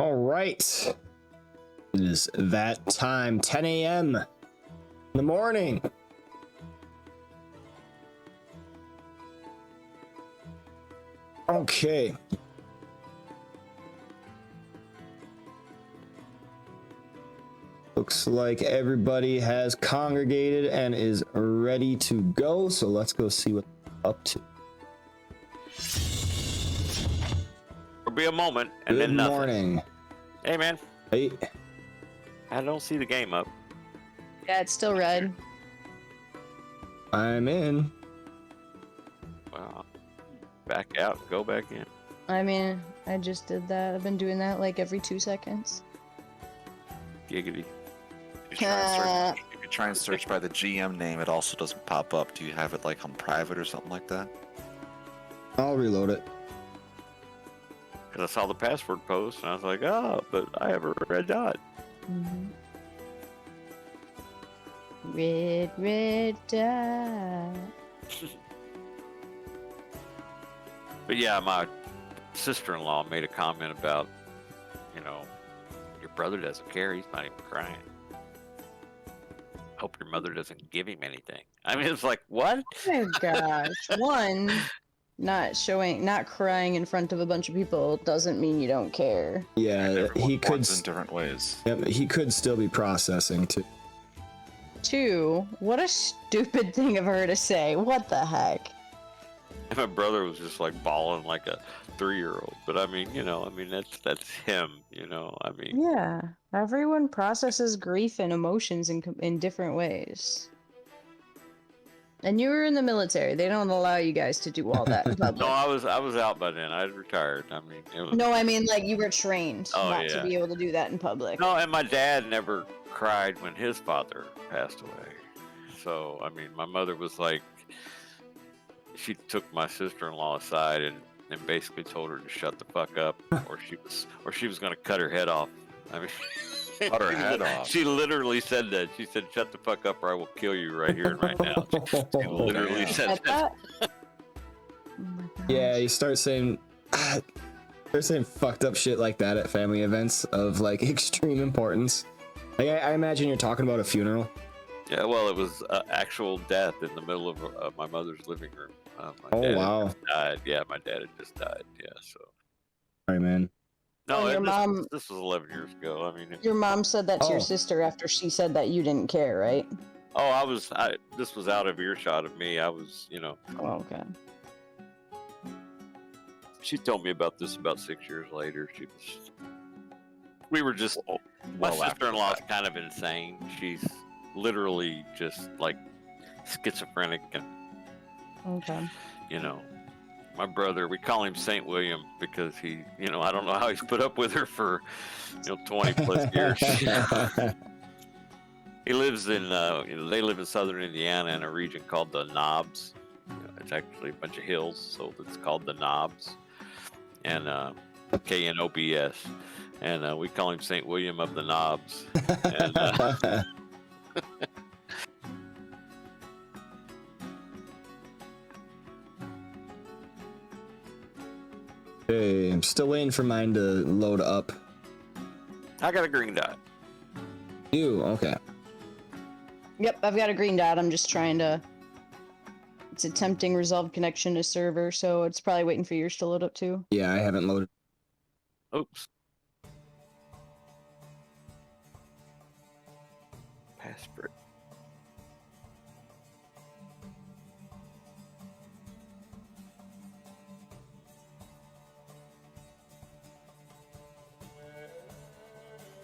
All right. It is that time, 10 a.m. in the morning. Okay. Looks like everybody has congregated and is ready to go. So let's go see what they're up to. There'll be a moment and Good then nothing. morning. Hey, man. Hey. I don't see the game up. Yeah, it's still red. I'm in. Well, back out, go back in. I mean, I just did that. I've been doing that like every 2 seconds. Giggity. If you try and search by the GM name, it also doesn't pop up. Do you have it like on private or something like that? I'll reload it. Because I saw the password post and I was like, oh, but I have a red dot. Mm-hmm. Red dot. But yeah, my sister-in-law made a comment about, you know, your brother doesn't care. He's not even crying. Hope your mother doesn't give him anything. I mean, it's like, what? Oh gosh. One, not crying in front of a bunch of people doesn't mean you don't care. Yeah, he could in different ways. Yep, he could still be processing too. Two, what a stupid thing of her to say. What the heck? And my brother was just like bawling like a 3-year-old. But I mean, you know, that's him, you know, I mean. Yeah, everyone processes grief and emotions in different ways. And you were in the military. They don't allow you guys to do all that in public. No, I was out by then. I had retired. I mean, it was... No, I mean like you were trained not yeah. to be able to do that in public. No, and my dad never cried when his father passed away. So, I mean, my mother was like, she took my sister-in-law aside and basically told her to shut the fuck up, or she was going to cut her head off. I mean, Cut her head off. She literally said that. She said, "Shut the fuck up, or I will kill you right here and right now." She literally said that. Oh my gosh. Yeah, you start saying fucked up shit like that at family events of like extreme importance. Like I imagine you're talking about a funeral. Yeah, well, it was actual death in the middle of my mother's living room. My dad wow. had just died. Yeah, my dad had just died. Yeah, so. Sorry, man. No, your mom. This was 11 years ago. I mean, Your mom said that to Oh. your sister after she said that you didn't care, right? oh, this was out of earshot of me. I was, you know. Oh, okay. She told me about this about 6 years later. We were just. My sister-in-law is kind of insane. She's literally just like schizophrenic and. Okay. You know, my brother, we call him Saint William because he, you know, I don't know how he's put up with her for, 20 plus years. He lives in, they live in southern Indiana in a region called the Knobs. It's actually a bunch of hills, so it's called the Knobs. And KNOBS. And we call him Saint William of the Knobs. And, Hey, I'm still waiting for mine to load up. I got a green dot. You okay? Yep, I've got a green dot. I'm just trying to. It's attempting resolved connection to server, so it's probably waiting for yours to load up too. Yeah, I haven't loaded. Oops. Passport.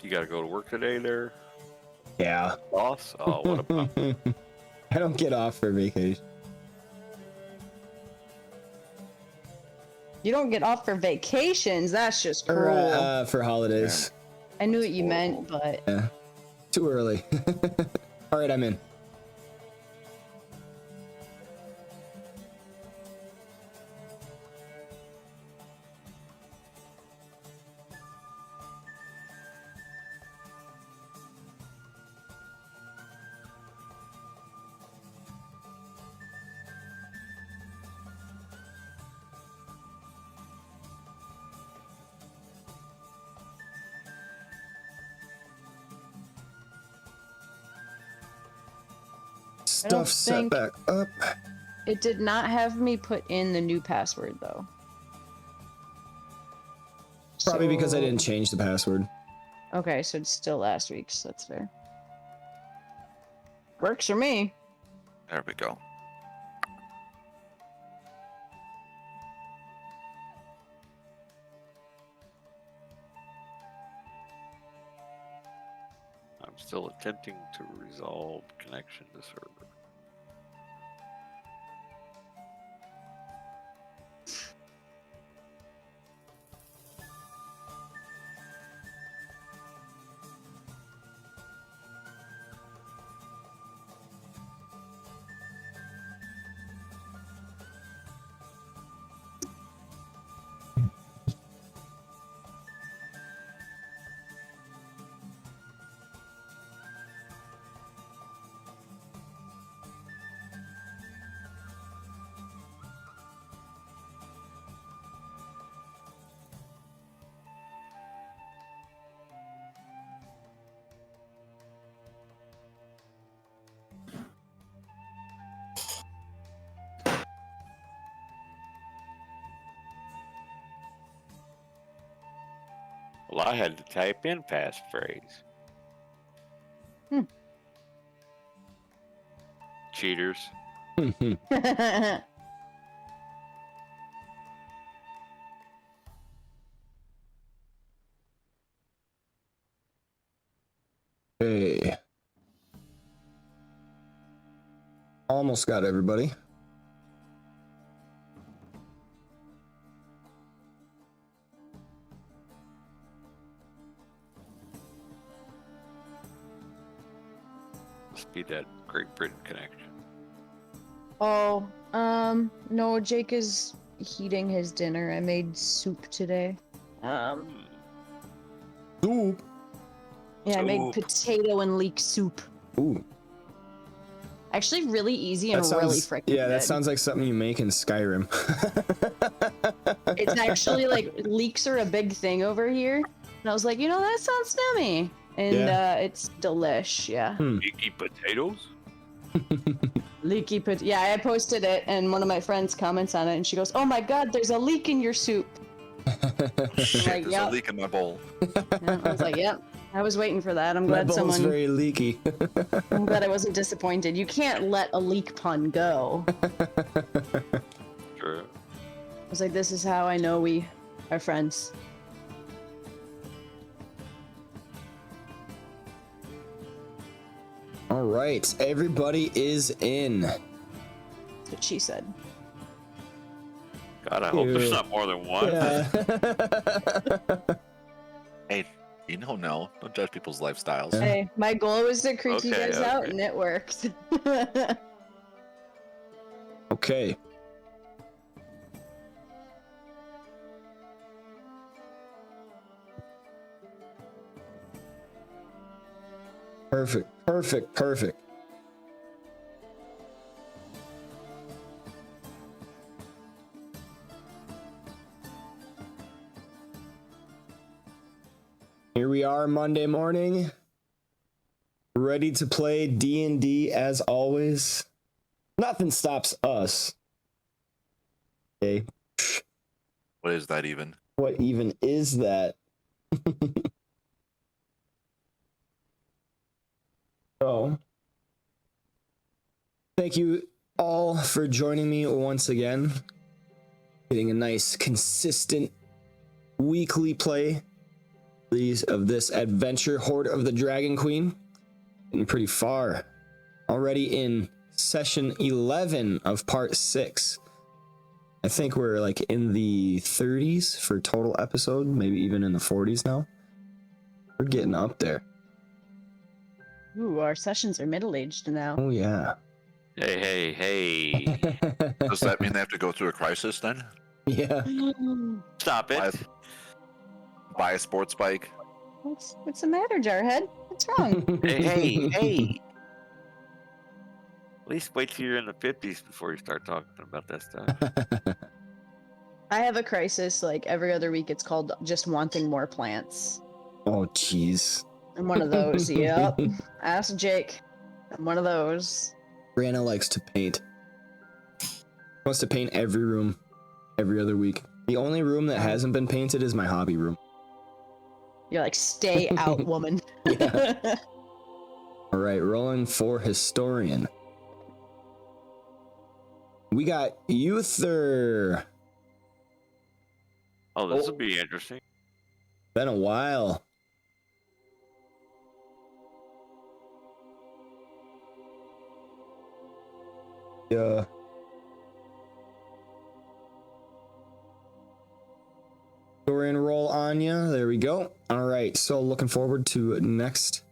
You gotta go to work today there, Yeah. boss? Oh, what a bummer. I don't get off for vacation. You don't get off for vacations. That's just cruel. Or, for holidays. I knew what you meant, but Yeah. Too early. All right, I'm in. I don't Stuff set think- back up. It did not have me put in the new password though. Probably because I So- didn't change the password. Okay, so it's still last week's. That's fair. Works for me. There we go. I'm still attempting to resolve connection to server. Well, I had to type in passphrase. Hmm. Cheaters. Okay. Almost got everybody. Must be that Great Britain connection. Oh, no, Jake is heating his dinner. I made soup today. Soup. Yeah, I made Soup. potato and leek soup. Ooh. Actually, really easy and That really sounds, freaking yeah, that good. sounds like something you make in Skyrim. It's actually like leeks are a big thing over here, and I was like, you know, that sounds yummy, and Yeah. it's delish. Yeah, Leaky potatoes? leaky yeah, I posted it, and one of my friends comments on it, and she goes, "Oh my God, there's a leak in your soup." Shit, like, there's yep. a leak in my bowl. Yeah, I was like, "Yep." I was waiting for that. I'm My glad bowl's someone. very leaky. I'm glad I wasn't disappointed. You can't let a leak pun go. Sure. I was like, this is how I know we are friends. All right, everybody is in. That's what she said. God, I hope there's Ew. not more than one. Yeah. Hey, you don't know. Don't judge people's lifestyles. Yeah. Hey, my goal was to creep you Okay, guys out, okay. and it worked. Okay. Perfect, perfect, perfect. Here we are Monday morning, ready to play D&D as always. Nothing stops us. Okay, What is that even? what even is that? So, thank you all for joining me once again. Getting a nice, consistent weekly play of this adventure, Hoard of the Dragon Queen. Getting pretty far. Already in session 11 of part 6. I think we're like in the 30s for total episode, maybe even in the 40s now. We're getting up there. Ooh, our sessions are middle-aged now. Oh yeah. Hey, hey, hey. Does that mean they have to go through a crisis then? Yeah. Stop Buy, it. buy a sports bike? What's the matter, Jarhead? What's wrong? Hey, hey, hey. At least wait till you're in the 50s before you start talking about that stuff. I have a crisis like every other week. It's called just wanting more plants. Oh jeez. I'm one of those. Yep. Ask Jake. I'm one of those. Brianna likes to paint. Wants to paint every room, every other week. The only room that hasn't been painted is my hobby room. You're like, stay out, woman. Yeah. All right, rolling for historian. We got Euthyr. Oh, this will be interesting. Been a while. Yeah. Historian roll on ya. There we go. All right, so looking forward to next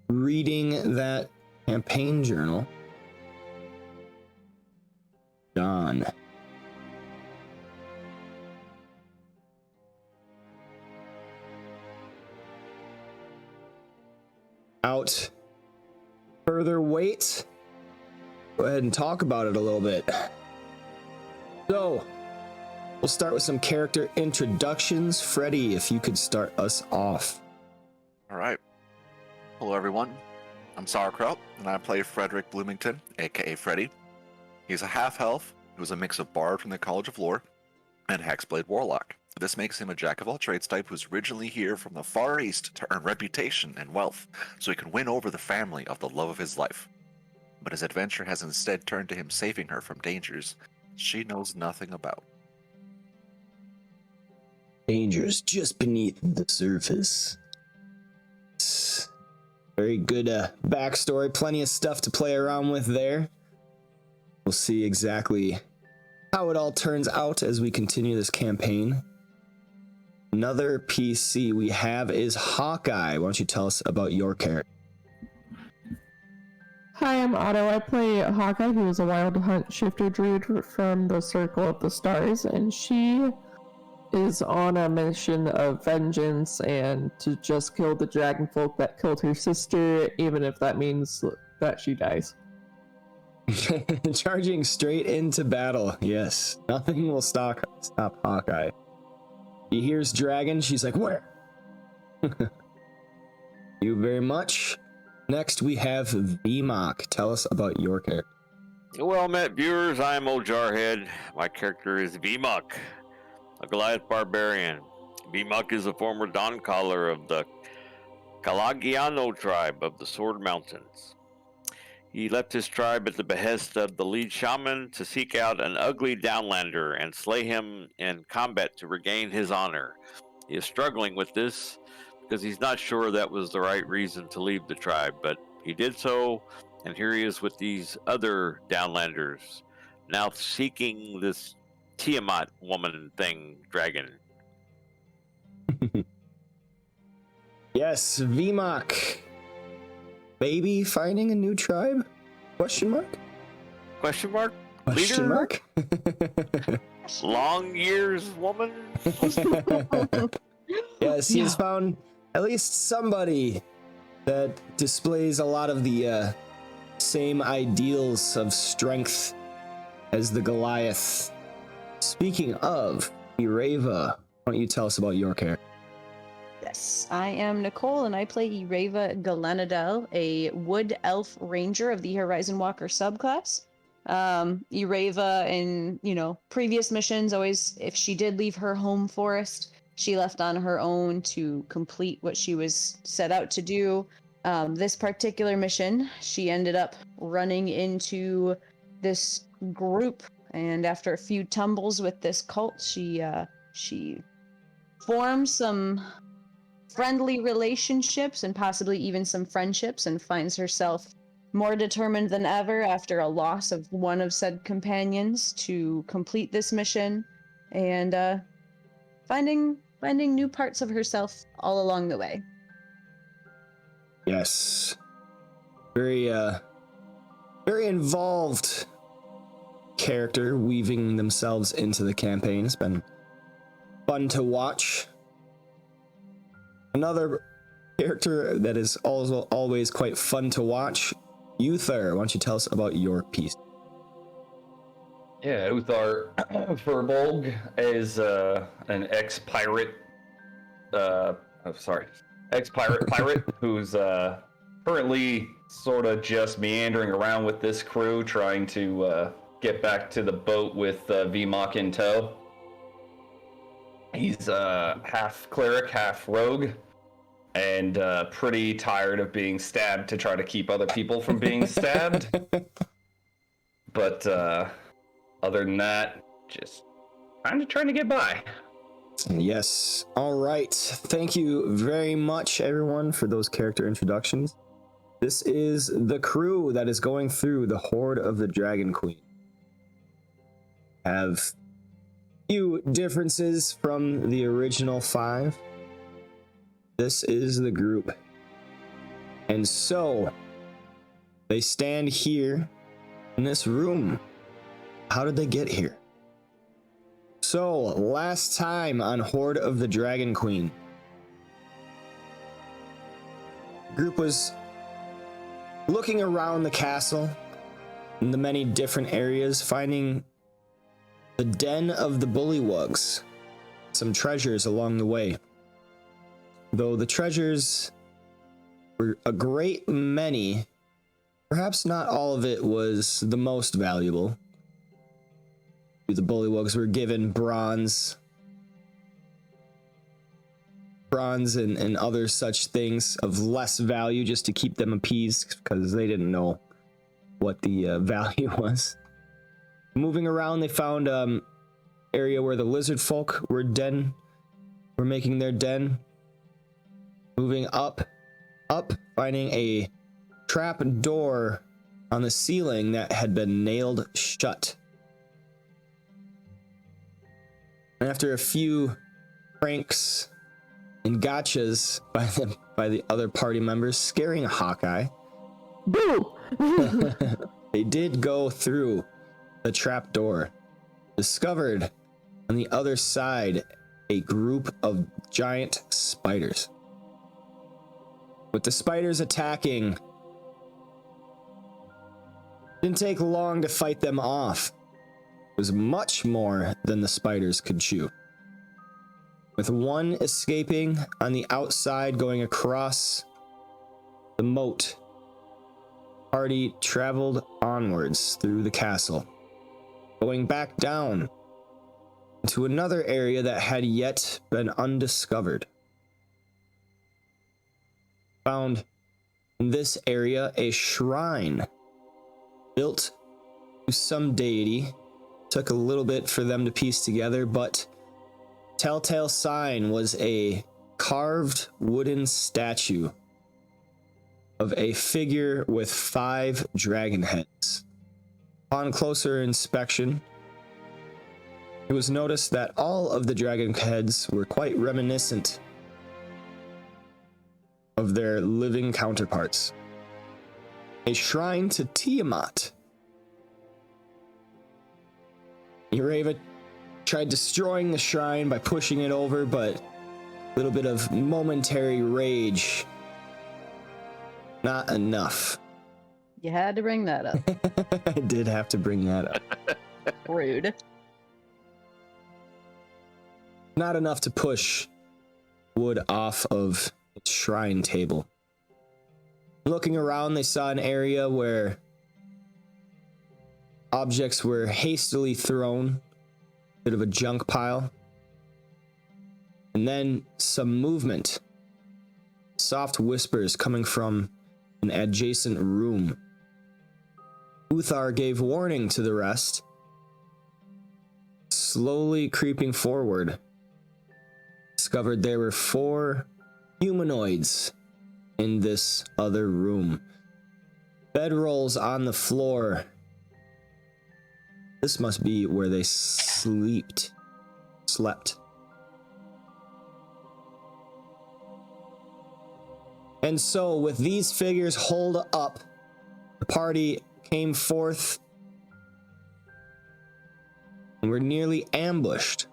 reading that campaign journal. John. Out further wait. Go ahead and talk about it a little bit. So, we'll start with some character introductions. Freddy, if you could start us off. All right. Hello, everyone. I'm Sauerkraut, and I play Frederick Bloomington, aka Freddy. He's a half-elf who's a mix of bard from the College of Lore and hexblade warlock. This makes him a jack-of-all-trades type who's originally here from the Far East to earn reputation and wealth, so he can win over the family of the love of his life. But his adventure has instead turned to him saving her from dangers she knows nothing about. Dangers just beneath the surface. Very good backstory. Plenty of stuff to play around with there. We'll see exactly how it all turns out as we continue this campaign. Another PC we have is Hawkeye. Why don't you tell us about your character? Hi, I'm Otto. I play Hawkeye, who is a wild hunt shifter druid from the Circle of the Stars, and she is on a mission of vengeance and to just kill the dragon folk that killed her sister, even if that means that she dies. Charging straight into battle. Yes, nothing will stop Hawkeye. He hears dragon. She's like, where? You very much. Next, we have VMOC. Tell us about your character. Well met, viewers. I am Old Jarhead. My character is VMOC, a Goliath barbarian. VMOC is a former Dawn Caller of the Calagiano tribe of the Sword Mountains. He left his tribe at the behest of the lead shaman to seek out an ugly downlander and slay him in combat to regain his honor. He is struggling with this because he's not sure that was the right reason to leave the tribe, but he did so, and here he is with these other downlanders, now seeking this Tiamat woman thing, dragon. Yes, VMOC. Maybe finding a new tribe? Question mark? Question mark? Question Leader? mark? Long years woman? Yes, he has found at least somebody that displays a lot of the same ideals of strength as the Goliath. Speaking of Ireva, why don't you tell us about your character? Yes, I am Nicole, and I play Ireva Galanadel, a wood elf ranger of the Horizon Walker subclass. Ireva, in previous missions, always, if she did leave her home forest, she left on her own to complete what she was set out to do. This particular mission, she ended up running into this group, and after a few tumbles with this cult, she formed some friendly relationships and possibly even some friendships, and finds herself more determined than ever after a loss of one of said companions to complete this mission, and finding new parts of herself all along the way. Yes. Very involved character weaving themselves into the campaign. It's been fun to watch. Another character that is also always quite fun to watch, Euthyr. Why don't you tell us about your piece? Yeah, Uthar Furbolg is an ex-pirate, ex-pirate who's currently sort of just meandering around with this crew, trying to get back to the boat with VMOC in tow. He's half cleric, half rogue, and pretty tired of being stabbed to try to keep other people from being stabbed. But other than that, just kind of trying to get by. Yes. All right. Thank you very much, everyone, for those character introductions. This is the crew that is going through the Hoard of the Dragon Queen. Have few differences from the original 5. This is the group. And so, they stand here in this room. How did they get here? So, last time on Hoard of the Dragon Queen, the group was looking around the castle in the many different areas, finding the den of the bullywugs, some treasures along the way. Though the treasures were a great many, perhaps not all of it was the most valuable. The bullywugs were given bronze and other such things of less value just to keep them appeased because they didn't know what the value was. Moving around, they found area where the lizard folk were making their den. Moving up, finding a trap door on the ceiling that had been nailed shut. And after a few pranks and gotchas by the other party members, scaring Hawkeye, Boo! they did go through the trap door. Discovered on the other side a group of giant spiders. With the spiders attacking, didn't take long to fight them off. It was much more than the spiders could chew. With one escaping on the outside, going across the moat, the party traveled onwards through the castle, going back down to another area that had yet been undiscovered. Found in this area a shrine built to some deity. Took a little bit for them to piece together, but telltale sign was a carved wooden statue of a figure with 5 dragon heads. Upon closer inspection, it was noticed that all of the dragon heads were quite reminiscent of their living counterparts. A shrine to Tiamat. Euthyr tried destroying the shrine by pushing it over, but a little bit of momentary rage. Not enough. You had to bring that up. I did have to bring that up. Rude. Not enough to push wood off of its shrine table. Looking around, they saw an area where objects were hastily thrown, bit of a junk pile, and then some movement. Soft whispers coming from an adjacent room. Euthyr gave warning to the rest, slowly creeping forward. Discovered there were 4 humanoids in this other room. Bedrolls on the floor. This must be where they slept. And so, with these figures holed up, the party came forth and were nearly ambushed.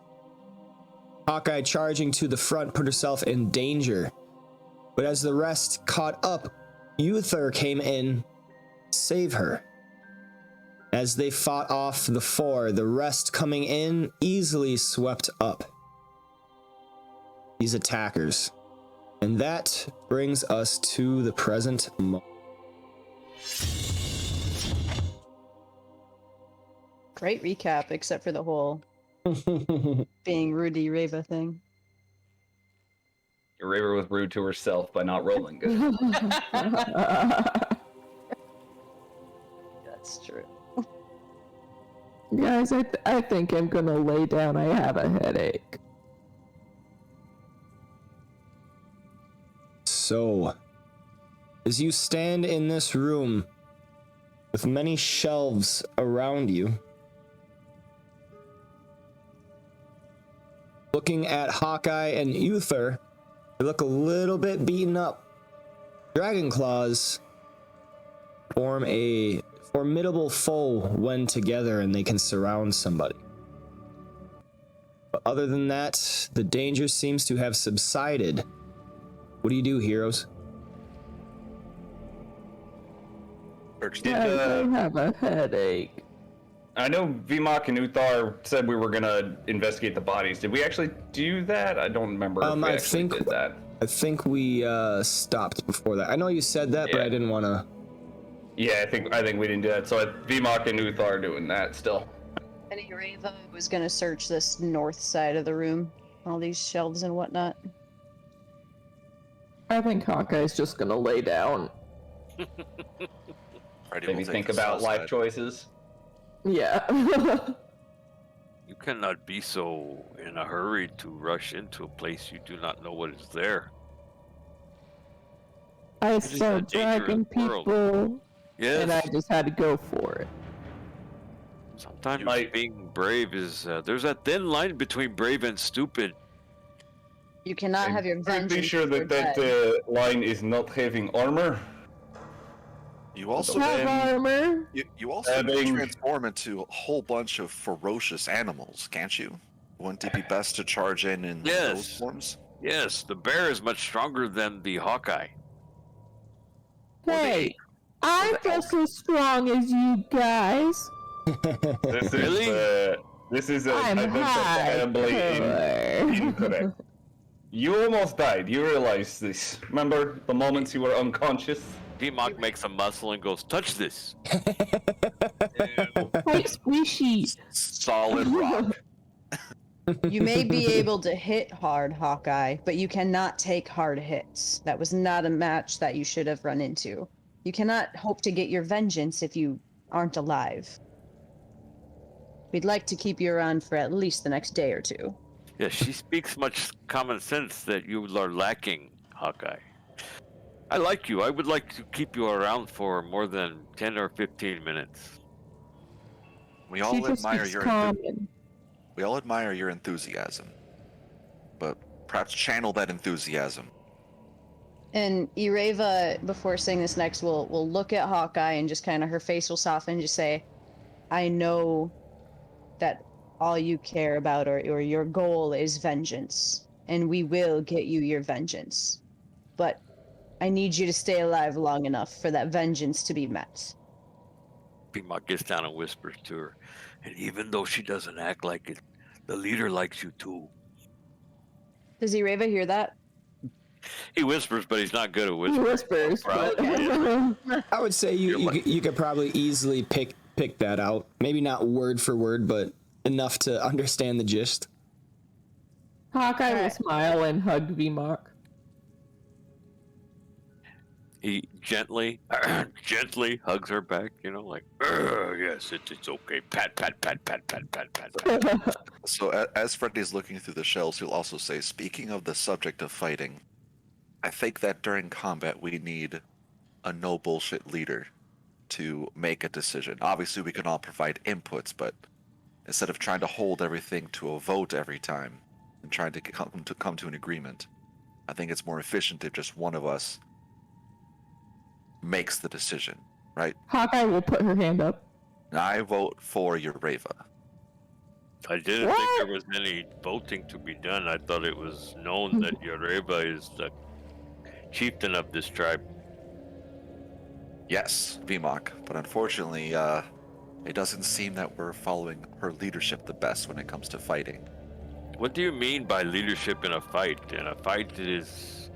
Hawkeye, charging to the front, put herself in danger. But as the rest caught up, Euthyr came in to save her. As they fought off the 4, the rest coming in easily swept up these attackers. And that brings us to the present moment. Great recap, except for the whole being Rudy Reva thing. Raver was rude to herself by not rolling good. That's true. Guys, I think I'm gonna lay down. I have a headache. So, as you stand in this room with many shelves around you, looking at Hawkeye and Euthyr, they look a little bit beaten up. Dragon claws form a formidable foe when together and they can surround somebody. But other than that, the danger seems to have subsided. What do you do, heroes? Did, Guys, I have a headache. I know VMOC and Uthar said we were gonna investigate the bodies. Did we actually do that? I don't remember if we I actually think did that. I think we stopped before that. I know you said that, but Yeah. I didn't want to. Yeah, I think we didn't do that. So VMOC and Uthar are doing that still. And Reva was gonna search this north side of the room, all these shelves and whatnot. I think Hawkeye's just gonna lay down. Freddy Maybe will take think the about south life side. choices. Yeah. You cannot be so in a hurry to rush into a place you do not know what is there. I is saw a dangerous dragon world. people, Yes. and I just had to go for it. Sometimes Like- being brave is there's a thin line between brave and stupid. You cannot have your I'm vengeance. pretty sure if that you're dead. line is not having armor. You also Have armor. you also Having- transform into a whole bunch of ferocious animals, can't you? Wouldn't it be best to charge in Yes. those forms? Yes, the bear is much stronger than the Hawkeye. Hey, I'm just as strong as you guys. This Really? is I'm identifiably hardcore. incorrect. You almost died. You realize this. Remember the moments you were unconscious? VMOC makes a muscle and goes, touch this. Hey, squishy. Solid rock. You may be able to hit hard, Hawkeye, but you cannot take hard hits. That was not a match that you should have run into. You cannot hope to get your vengeance if you aren't alive. We'd like to keep you around for at least the next day or two. Yes, she speaks much common sense that you are lacking, Hawkeye. I like you. I would like to keep you around for more than 10 or 15 minutes. We all She just admire speaks your common. we all admire your enthusiasm, but perhaps channel that enthusiasm. And Ireva, before saying this next, will look at Hawkeye and just kind of her face will soften and just say, I know that all you care about or your goal is vengeance, and we will get you your vengeance. But I need you to stay alive long enough for that vengeance to be met. VMOC gets down and whispers to her, and even though she doesn't act like it, the leader likes you too. Does Ireva hear that? He whispers, but he's not good at He whispering. whispers, Proud. but I would say you could probably easily pick that out. Maybe not word for word, but enough to understand the gist. Hawkeye will smile and hug VMOC. He gently hugs her back, like, yes, it's okay. Pat, pat, pat, pat, pat, pat, pat, pat. So as Freddy's looking through the shells, he'll also say, speaking of the subject of fighting, I think that during combat we need a no bullshit leader to make a decision. Obviously we can all provide inputs, but instead of trying to hold everything to a vote every time and trying to come to an agreement, I think it's more efficient if just one of us makes the decision, right? Hawkeye will put her hand up. I vote for Ureva. I didn't What? think there was any voting to be done. I thought it was known that Yoreba is the chieftain of this tribe. Yes, VMOC, but unfortunately, it doesn't seem that we're following her leadership the best when it comes to fighting. What do you mean by leadership in a fight? In a fight, it is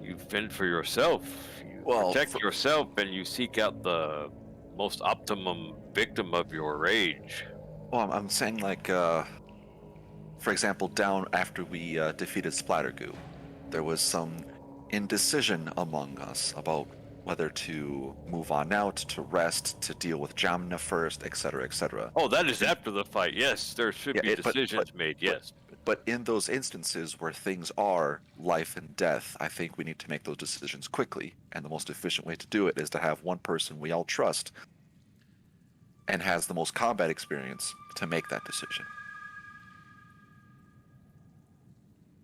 You fend for yourself. You protect yourself, and you seek out the most optimum victim of your rage. Well, I'm saying like, for example, down after we defeated Splattergoo, there was some indecision among us about whether to move on out, to rest, to deal with Jamna first, etc., etc. Oh, that is after the fight. Yes, there should be decisions made. Yes. But in those instances where things are life and death, I think we need to make those decisions quickly. And the most efficient way to do it is to have one person we all trust and has the most combat experience to make that decision.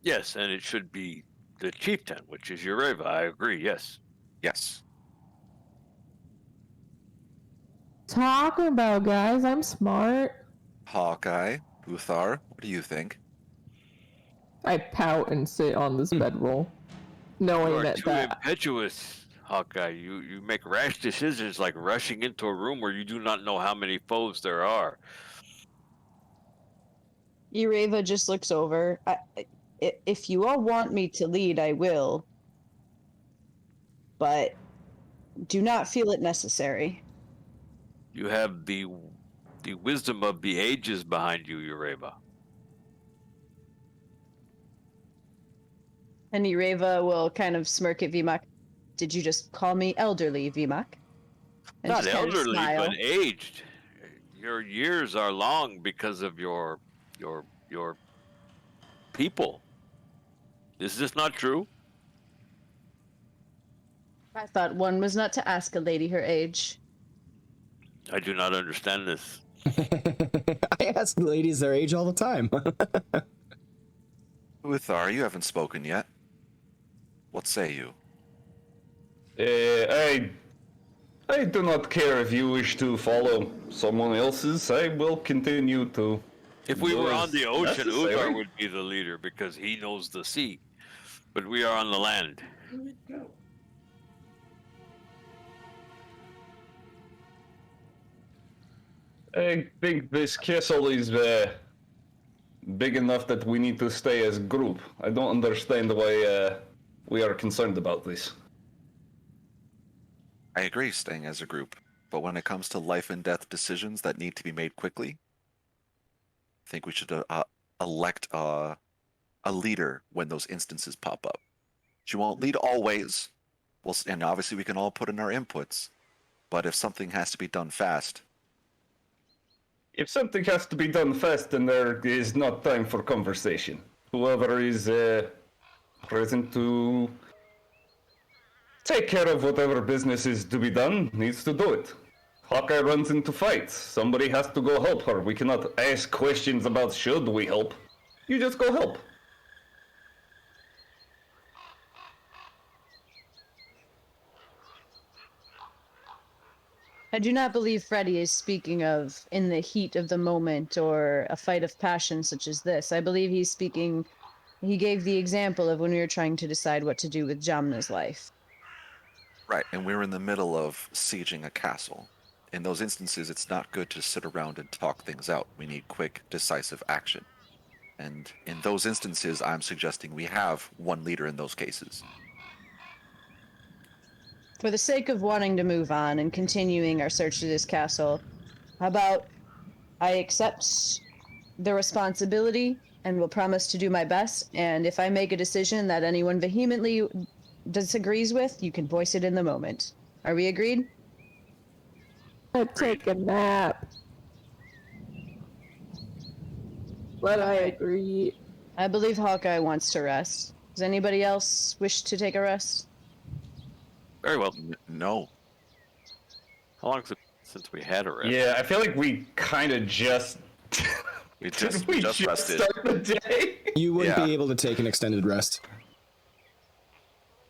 Yes, and it should be the chieftain, which is Euthyr. I agree. Yes. Yes. Talking about, guys, I'm smart. Hawkeye, Euthyr, what do you think? I pout and sit on this bedroll, You knowing are that too that impetuous, Hawkeye. You make rash decisions like rushing into a room where you do not know how many foes there are. Euthyr just looks over. If you all want me to lead, I will. But do not feel it necessary. You have the wisdom of the ages behind you, Euthyr. And Euthyr will kind of smirk at Vimak. Did you just call me elderly, Vimak? And Not just kind of elderly, smile. but aged. Your years are long because of your people. Is this not true? I thought one was not to ask a lady her age. I do not understand this. I ask ladies their age all the time. Euthyr, you haven't spoken yet. What say you? I do not care if you wish to follow someone else's. I will continue to. If we were on the ocean, necessary. Euthyr would be the leader because he knows the sea. But we are on the land. I think this castle is big enough that we need to stay as a group. I don't understand why we are concerned about this. I agree staying as a group, but when it comes to life and death decisions that need to be made quickly, I think we should elect a leader when those instances pop up. She won't lead always, and obviously we can all put in our inputs, but if something has to be done fast... If something has to be done fast, then there is not time for conversation. Whoever is present to take care of whatever business is to be done needs to do it. Hawkeye runs into fights. Somebody has to go help her. We cannot ask questions about should we help. You just go help. I do not believe Freddy is speaking of in the heat of the moment or a fight of passion such as this. I believe he's speaking... He gave the example of when we were trying to decide what to do with Jamna's life. Right, and we're in the middle of sieging a castle. In those instances, it's not good to sit around and talk things out. We need quick, decisive action. And in those instances, I'm suggesting we have one leader in those cases. For the sake of wanting to move on and continuing our search of this castle, how about I accept the responsibility and will promise to do my best, and if I make a decision that anyone vehemently disagrees with, you can voice it in the moment. Are we agreed? I'd take a nap. But I agree. I believe Hawkeye wants to rest. Does anybody else wish to take a rest? Very well. No. How long is it since we had a rest? Yeah, I feel like we kind of just... We just we rested. start the day? You wouldn't Yeah. be able to take an extended rest.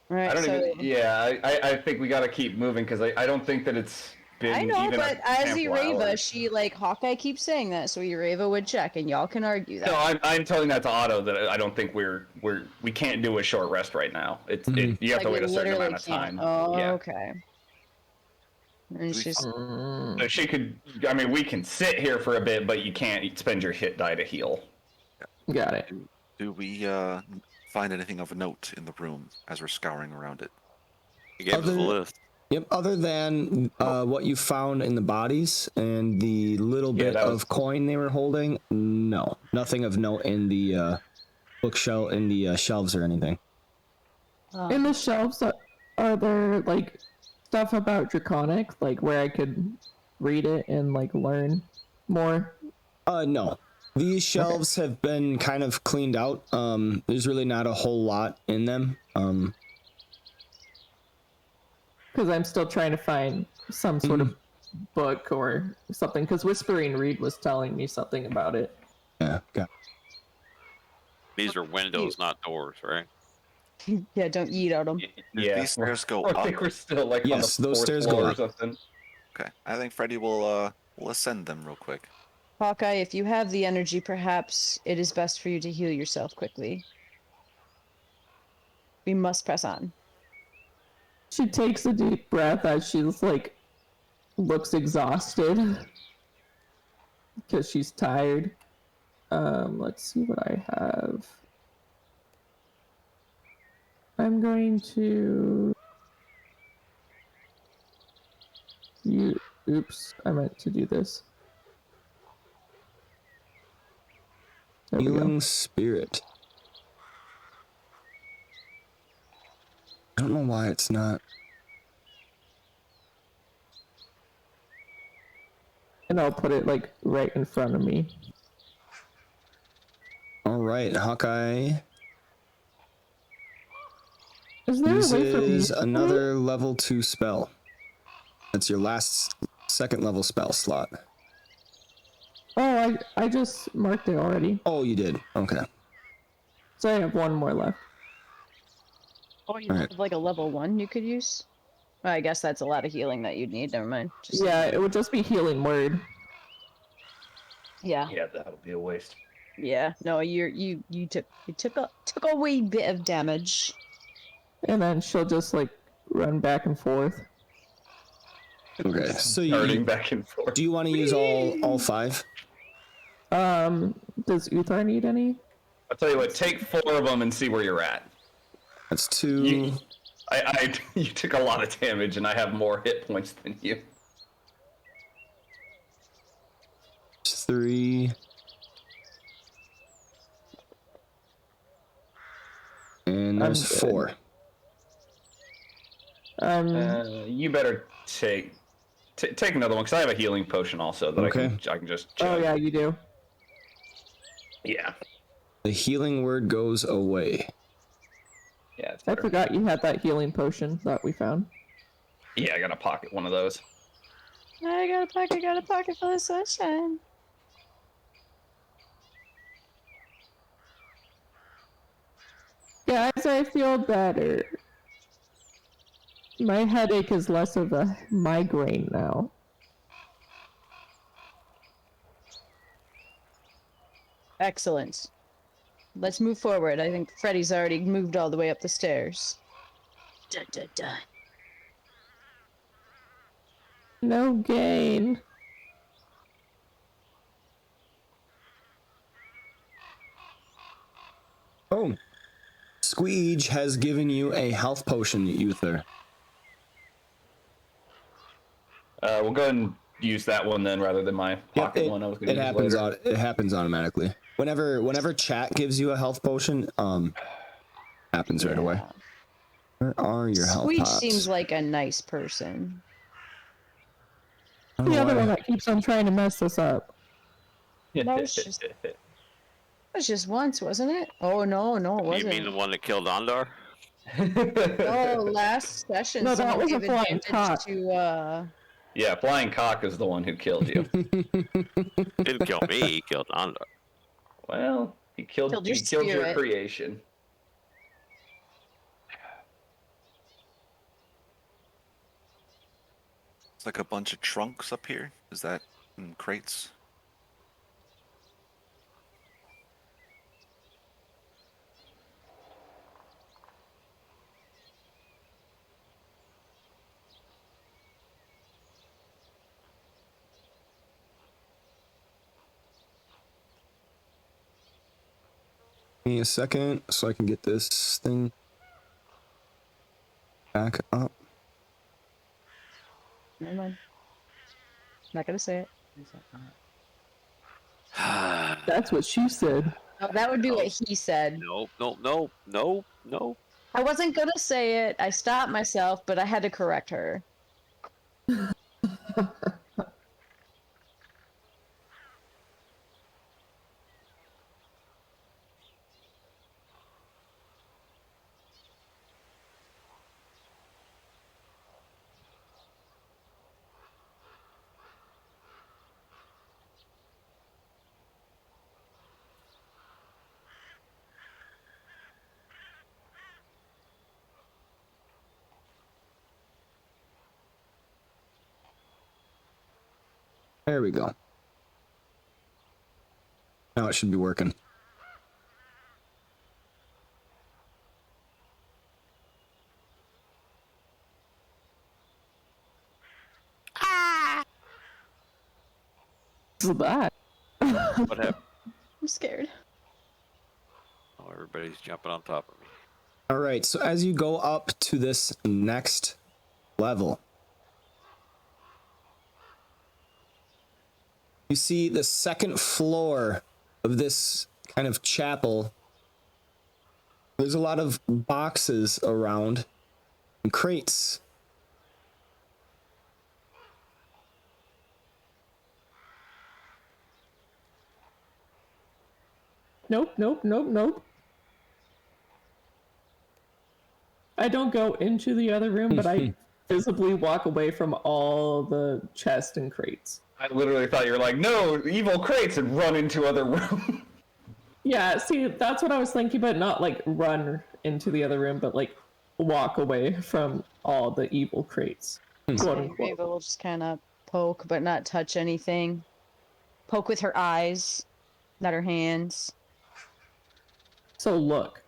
All right, I don't so... even... Yeah, I think we gotta keep moving, because I don't think that it's been I know, even but a as handful Euthyr, hours. she, like, Hawkeye keeps saying that, so Euthyr would check, and y'all can argue that. No, I'm telling that to Otto that I don't think we can't do a short rest right now. You have to Like, wait a we certain literally amount of time. can't. Oh, Yeah. okay. And she's... So she could. I mean, we can sit here for a bit, but you can't spend your hit die to heal. Got it. Do we find anything of note in the room as we're scouring around it. He gave us a Other- list. Yep, other than what you found in the bodies and the little Yeah, bit that was- of coin they were holding, no. Nothing of note in the bookshelf, in the shelves or anything. In the shelves, are there like stuff about Draconic, like where I could read it and like learn more? No. These shelves have been kind of cleaned out. There's really not a whole lot in them. Because I'm still trying to find some sort of book or something. Because Whispering Reed was telling me something about it. Yeah, okay. These are windows, not doors, right? Yeah, don't eat out them. Do Yeah, these stairs go I up? think we're still like Yes, on the those fourth stairs floor go or up. something. Okay, I think Freddy will ascend them real quick. Hawkeye, if you have the energy, perhaps it is best for you to heal yourself quickly. We must press on. She takes a deep breath as she's like, looks exhausted. Because she's tired. Let's see what I have. I'm going to... Oops, I meant to do this. There we go. Healing spirit. I don't know why it's not. And I'll put it like right in front of me. All right, Hawkeye Is there a way for me uses to another level 2 spell. That's your last second level spell slot. Oh, I just marked it already. Oh, you did. Okay. So I have one more left. Oh, you Alright. have like a level 1 you could use? Well, I guess that's a lot of healing that you'd need. Never mind. Just, Yeah, it would just be healing word. Yeah. Yeah, that'll be a waste. Yeah. No, you took a wee bit of damage. And then she'll just like run back and forth. Okay. So Darting back and forth. do you want to use all 5? Does Euthyr need any? I'll tell you what, take 4 of them and see where you're at. That's 2. You took a lot of damage and I have more hit points than you. 3. And there's I'm good. 4. You better take another one because I have a healing potion also that Okay. I can just Oh chug. yeah, you do. Yeah. The healing word goes away. Yeah, it's I better. forgot you had that healing potion that we found. Yeah, I gotta pocket one of those. I got a pocket full of sunshine. Guys, I feel better. My headache is less of a migraine now. Excellent. Let's move forward. I think Freddy's already moved all the way up the stairs. Dun, dun, dun. No gain. Oh. Squeege has given you a health potion, Euthyr. We'll go ahead and use that one then rather than my pocket one I was gonna it use happens later. it happens automatically. Whenever chat gives you a health potion, happens right away. Where are your health Squeech pots? seems like a nice person. I don't The know other why- one that keeps on trying to mess us up. No, it's just- It was just once, wasn't it? Oh no, it You wasn't. mean the one that killed Ondar? Oh, last session. No, that someone was a gave flying advantage cock. to Yeah, Flying Cock is the one who killed you. Didn't kill me, he killed Ondar. Well, he killed Killed your your spirit. creation. It's like a bunch of trunks up here. Is that in crates? Give me a second so I can get this thing back up. Never mind. Not gonna say it. That's what she said. Oh, that would be what No. he said. No. I wasn't gonna say it. I stopped myself, but I had to correct her. There we go. Now it should be working. What's that? What happened? I'm scared. Oh, everybody's jumping on top of me. All right, so as you go up to this next level, you see the second floor of this kind of chapel. There's a lot of boxes around and crates. Nope. I don't go into the other room, but I visibly walk away from all the chests and crates. I literally thought you were like, no, evil crates, and run into other room. Yeah, see, that's what I was thinking, but not like run into the other room, but like walk away from all the evil crates. Quote So unquote. Raven will just kind of poke, but not touch anything. Poke with her eyes, not her hands. So look,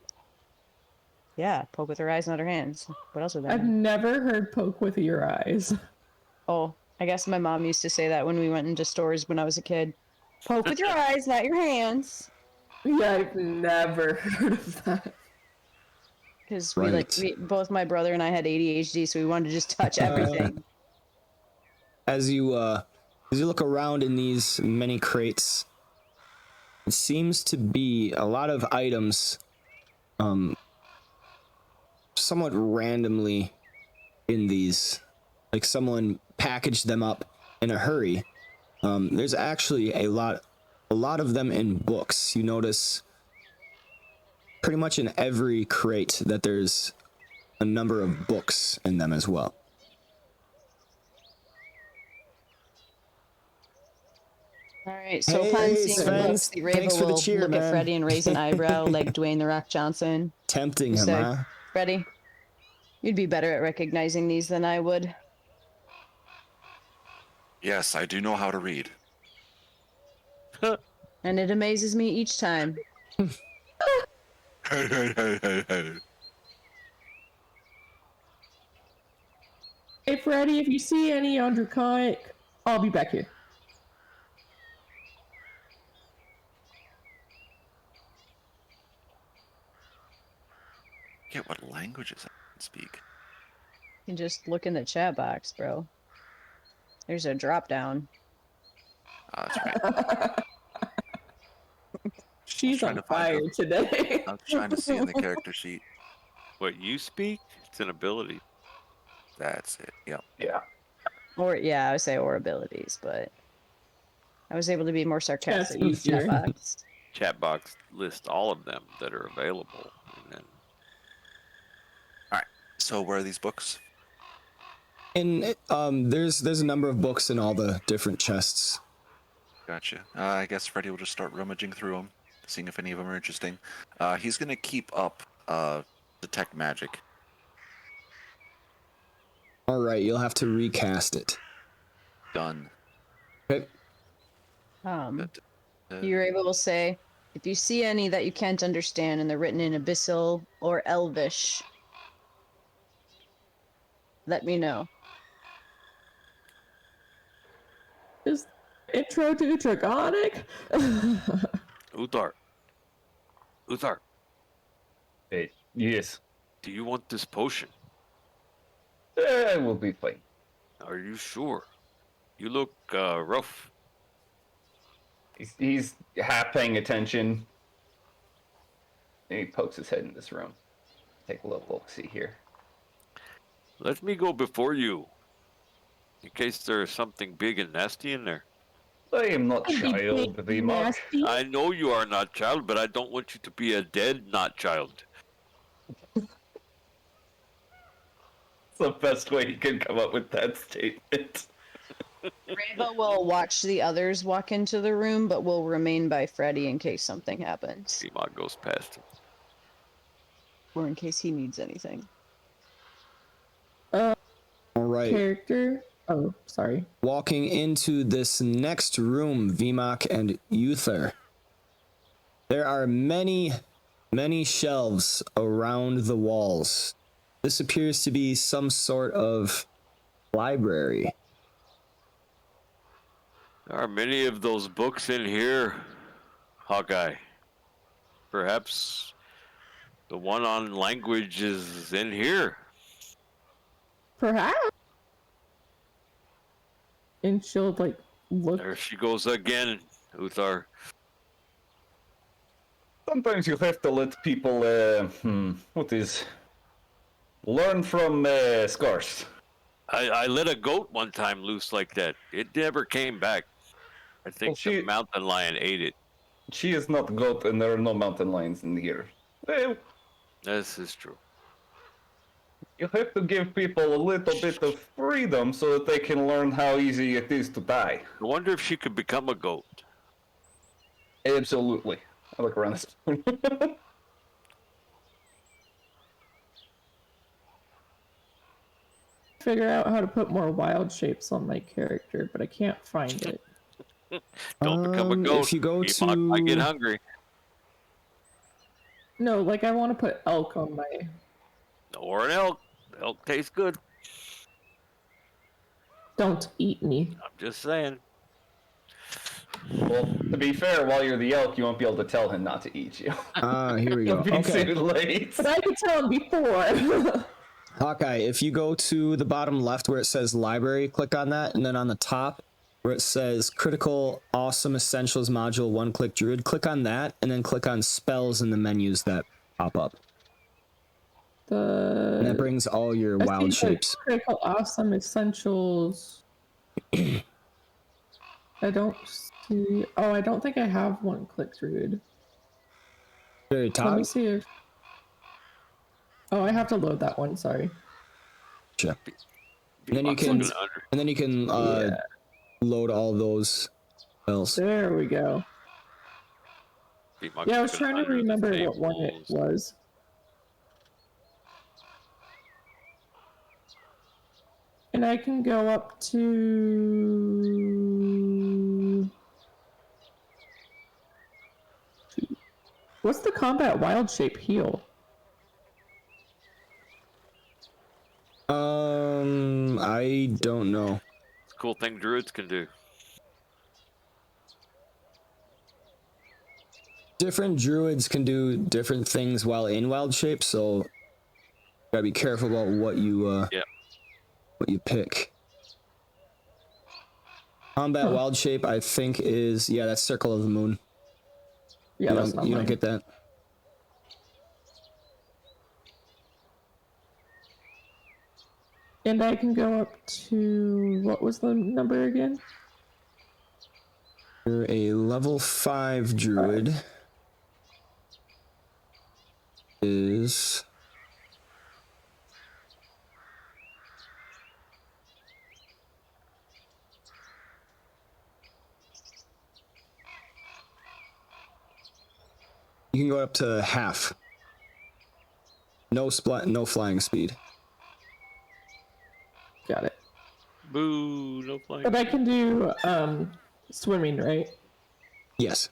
Yeah, poke with her eyes, not her hands. What else would that I've mean? never heard poke with your eyes. Oh, I guess my mom used to say that when we went into stores when I was a kid. Poke with your eyes, not your hands. Yeah, I've never heard of that. Because Right. both my brother and I had ADHD, so we wanted to just touch everything. As you look around in these many crates, it seems to be a lot of items somewhat randomly in these, like someone packaged them up in a hurry. There's actually a lot of them in books. You notice pretty much in every crate that there's a number of books in them as well. All right, so Hey, upon seeing the Sven, books, the Raven thanks for the will cheer, look man. at Freddy and raise an eyebrow like Dwayne The Rock Johnson. Tempting him, So- huh? Freddy, you'd be better at recognizing these than I would. Yes, I do know how to read. And it amazes me each time. Hey. Hey, Freddy, if you see any on Draconic, I'll be back here. Get what languages I can speak. You can just look in the chat box, bro. There's a drop down. That's right. She's trying on to find fire her. today. I was trying to see in the character sheet. What you speak? It's an ability. That's it. Yep. Yeah. Or, yeah, I would say or abilities, but I was able to be more sarcastic in the easier. chat box. Chat box lists all of them that are available. And then So where are these books? And there's a number of books in all the different chests. Gotcha. I guess Freddy will just start rummaging through them, seeing if any of them are interesting. He's gonna keep up detect magic. All right, you'll have to recast it. Done. Okay. You're able to say, if you see any that you can't understand and they're written in Abyssal or Elvish, let me know. Is intro to Draconic? Uthar. Uthar, Yes. do you want this potion? I will be fine. Are you sure? You look rough. He's half paying attention. And he pokes his head in this room. Take a little look, see here. Let me go before you, in case there's something big and nasty in there. I am not That'd be child, big, Vimok. nasty. I know you are not child, but I don't want you to be a dead not child. It's the best way he can come up with that statement. Reva will watch the others walk into the room, but will remain by Freddy in case something happens, Simon goes past him. or in case he needs anything. All right. Character. Oh, sorry. Walking into this next room, Vimok and Euthyr. There are many shelves around the walls. This appears to be some sort of library. There are many of those books in here, Hawkeye. Perhaps the one on language is in here. Perhaps. And she'll like look. There she goes again, Uthar. Sometimes you have to let people, learn from scars. I let a goat one time loose like that. It never came back. I think Well, the mountain lion ate it. She is not goat, and there are no mountain lions in here. Well, This is true. you have to give people a little bit of freedom so that they can learn how easy it is to die. I wonder if she could become a goat. Absolutely. I look around this. Figure out how to put more wild shapes on my character, but I can't find it. Don't become a goat. If you go I get to hungry. No, like I want to put elk on my. Or an elk. Elk tastes good. Don't eat me. I'm just saying. Well, to be fair, while you're the elk, you won't be able to tell him not to eat you. here we go. It'll be Okay. too late. But I could tell him before. Hawkeye, if you go to the bottom left where it says library, click on that, and then on the top where it says critical awesome essentials module one-click druid, click on that, and then click on spells in the menus that pop up. And that brings all your I wild see, like, shapes. critical awesome essentials. I don't see. Oh, I don't think I have one click druid. Very Let top. me see if. Oh, I have to load that one. Sorry. Sure. And then you Box can, looking under. and then you can Yeah. load all those spells. There we go. Box Yeah, I was looking trying to under the remember what one it tables. was. And I can go up to. What's the combat wild shape heal? I don't know. It's a cool thing druids can do. Different druids can do different things while in wild shape, so gotta be careful about what you what you pick. Combat wild shape, I think is that's Circle of the Moon. Yeah, that's not you mine. don't get that. And I can go up to what was the number again? You're a level 5 druid. Is you can go up to half. No flying speed. Got it. Boo, no flying. But I can do swimming, right? Yes.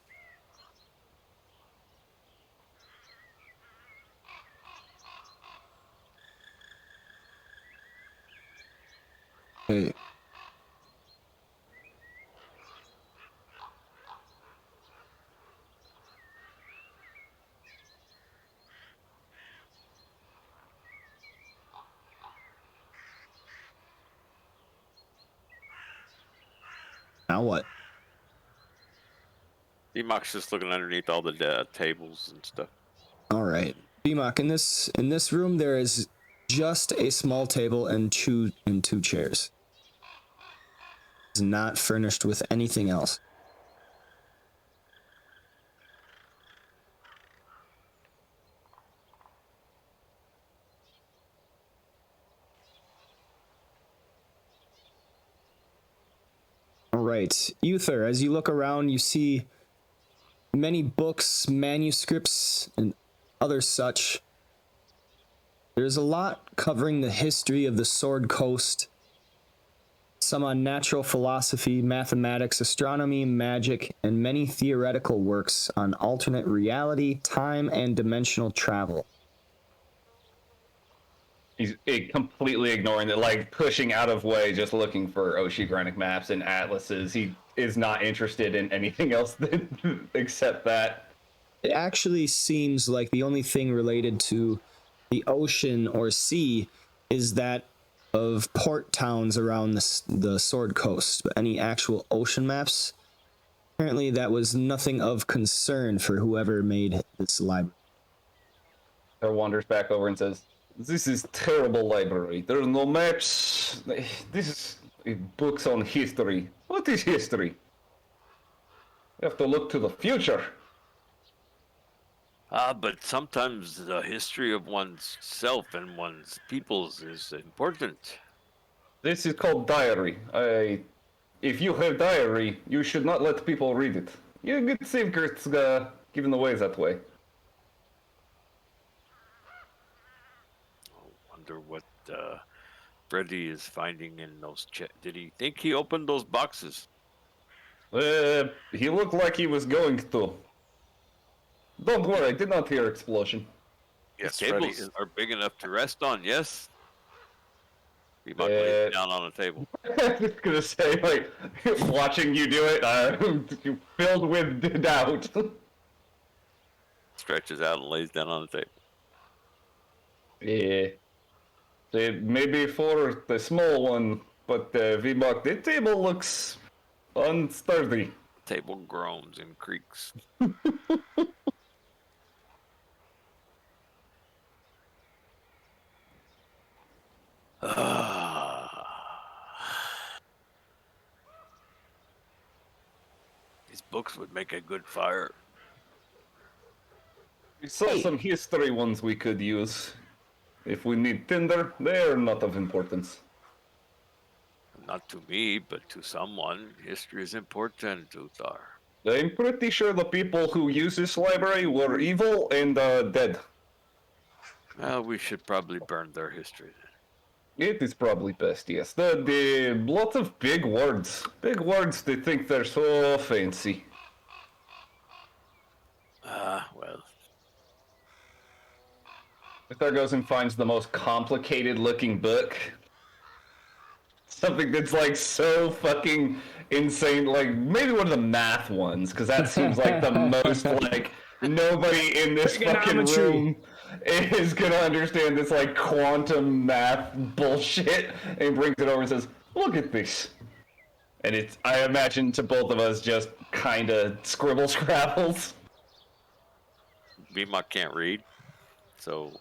Okay. Now what? Enoch's just looking underneath all the tables and stuff. All right, BMOC, in this room there is just a small table and two chairs. It's not furnished with anything else. All right, Euthyr, as you look around, you see many books, manuscripts, and other such. There's a lot covering the history of the Sword Coast, some on natural philosophy, mathematics, astronomy, magic, and many theoretical works on alternate reality, time, and dimensional travel. He's completely ignoring it, like pushing out of way, just looking for oceanic maps and atlases. He is not interested in anything else except that. It actually seems like the only thing related to the ocean or sea is that of port towns around the Sword Coast, but any actual ocean maps, apparently that was nothing of concern for whoever made this library. He wanders back over and says, "This is terrible library. There are no maps. This is books on history. What is history? You have to look to the future." But sometimes the history of one's self and one's peoples is important. This is called diary. If you have diary, you should not let people read it. You get secrets given away that way. Wonder what Freddy is finding in those Did he think he opened those boxes? He looked like he was going to. Don't worry, I did not hear explosion. Yes, the Freddy tables is. are big enough to rest on, yes? He might lay down on a table. I was gonna say, like, watching you do it, filled with doubt. Stretches out and lays down on the table. Yeah. Maybe for the small one, but VMOC, the table looks unsturdy. The table groans and creaks. These books would make a good fire. We saw some history ones we could use. If we need tinder, they are not of importance. Not to me, but to someone. History is important, Euthyr. I'm pretty sure the people who use this library were evil and dead. Well, we should probably burn their history then. It is probably best, yes. The lots of big words. Big words, they think they're so fancy. Well. Euthyr goes and finds the most complicated looking book. Something that's like so fucking insane, like maybe one of the math ones, because that seems like the most like nobody in this fucking room is gonna understand this like quantum math bullshit, and brings it over and says, "Look at this." And it's, I imagine, to both of us, just kind of scrabbles. Vima can't read, so...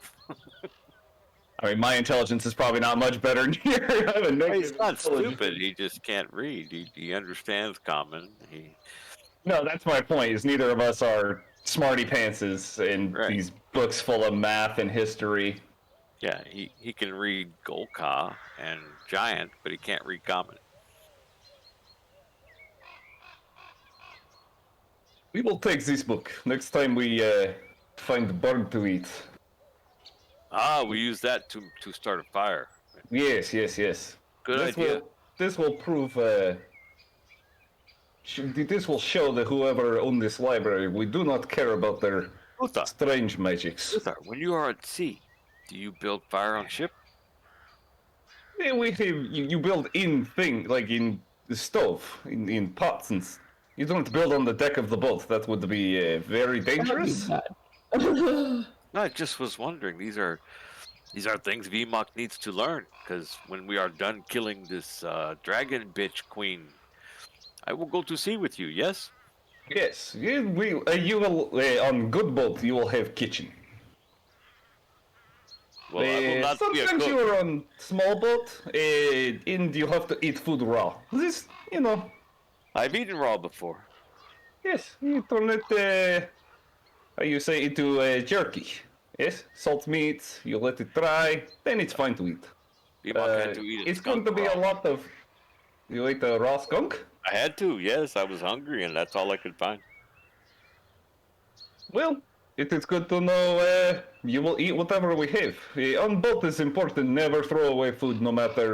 I mean, my intelligence is probably not much better than yours. I have a negative He's not intelligence. stupid, he just can't read. He understands common. No, that's my point, is neither of us are smarty pantses in Right. these books full of math and history. Yeah, he can read Golka and Giant, but he can't read common. We will take this book next time we find bird to eat. We use that to start a fire. Yes. Good idea. This will prove. This will show that whoever owned this library, we do not care about their Euthyr, strange magics. Euthyr, when you are at sea, do you build fire on ship? Yeah, you build in like in the stove, in pots, and you don't build on the deck of the boat. That would be very dangerous. No, I just was wondering. These are things VMOC needs to learn, because when we are done killing this dragon bitch queen, I will go to sea with you. Yes. Yes, you will on good boat. You will have kitchen. Well, I will not be a Sometimes you cook. are on small boat, and you have to eat food raw. This, I've eaten raw before. yes, you turn it, how you say, into jerky. Yes, salt meat. You let it dry, then it's fine to eat. Bebop had to eat a It's going skunk to be raw. a lot of. You ate a raw skunk? I had to. Yes, I was hungry, and that's all I could find. Well, it is good to know you will eat whatever we have. On boat is important. Never throw away food, no matter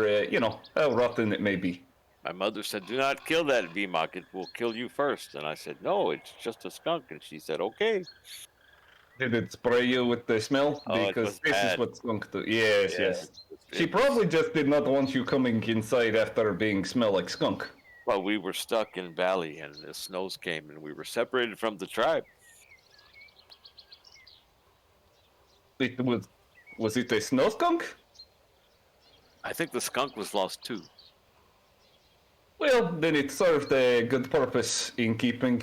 how rotten it may be. My mother said, "Do not kill that Bemok. It will kill you first." And I said, "No, it's just a skunk." And she said, "Okay." Did it spray you with the smell? Oh, it Because was this is bad. what skunk do. Yes, Yeah, yes. it She was- probably just did not want you coming inside after being smell like skunk. Well, we were stuck in Valley, and the snows came, and we were separated from the tribe. It was it a snow skunk? I think the skunk was lost too. Well, then it served a good purpose in keeping,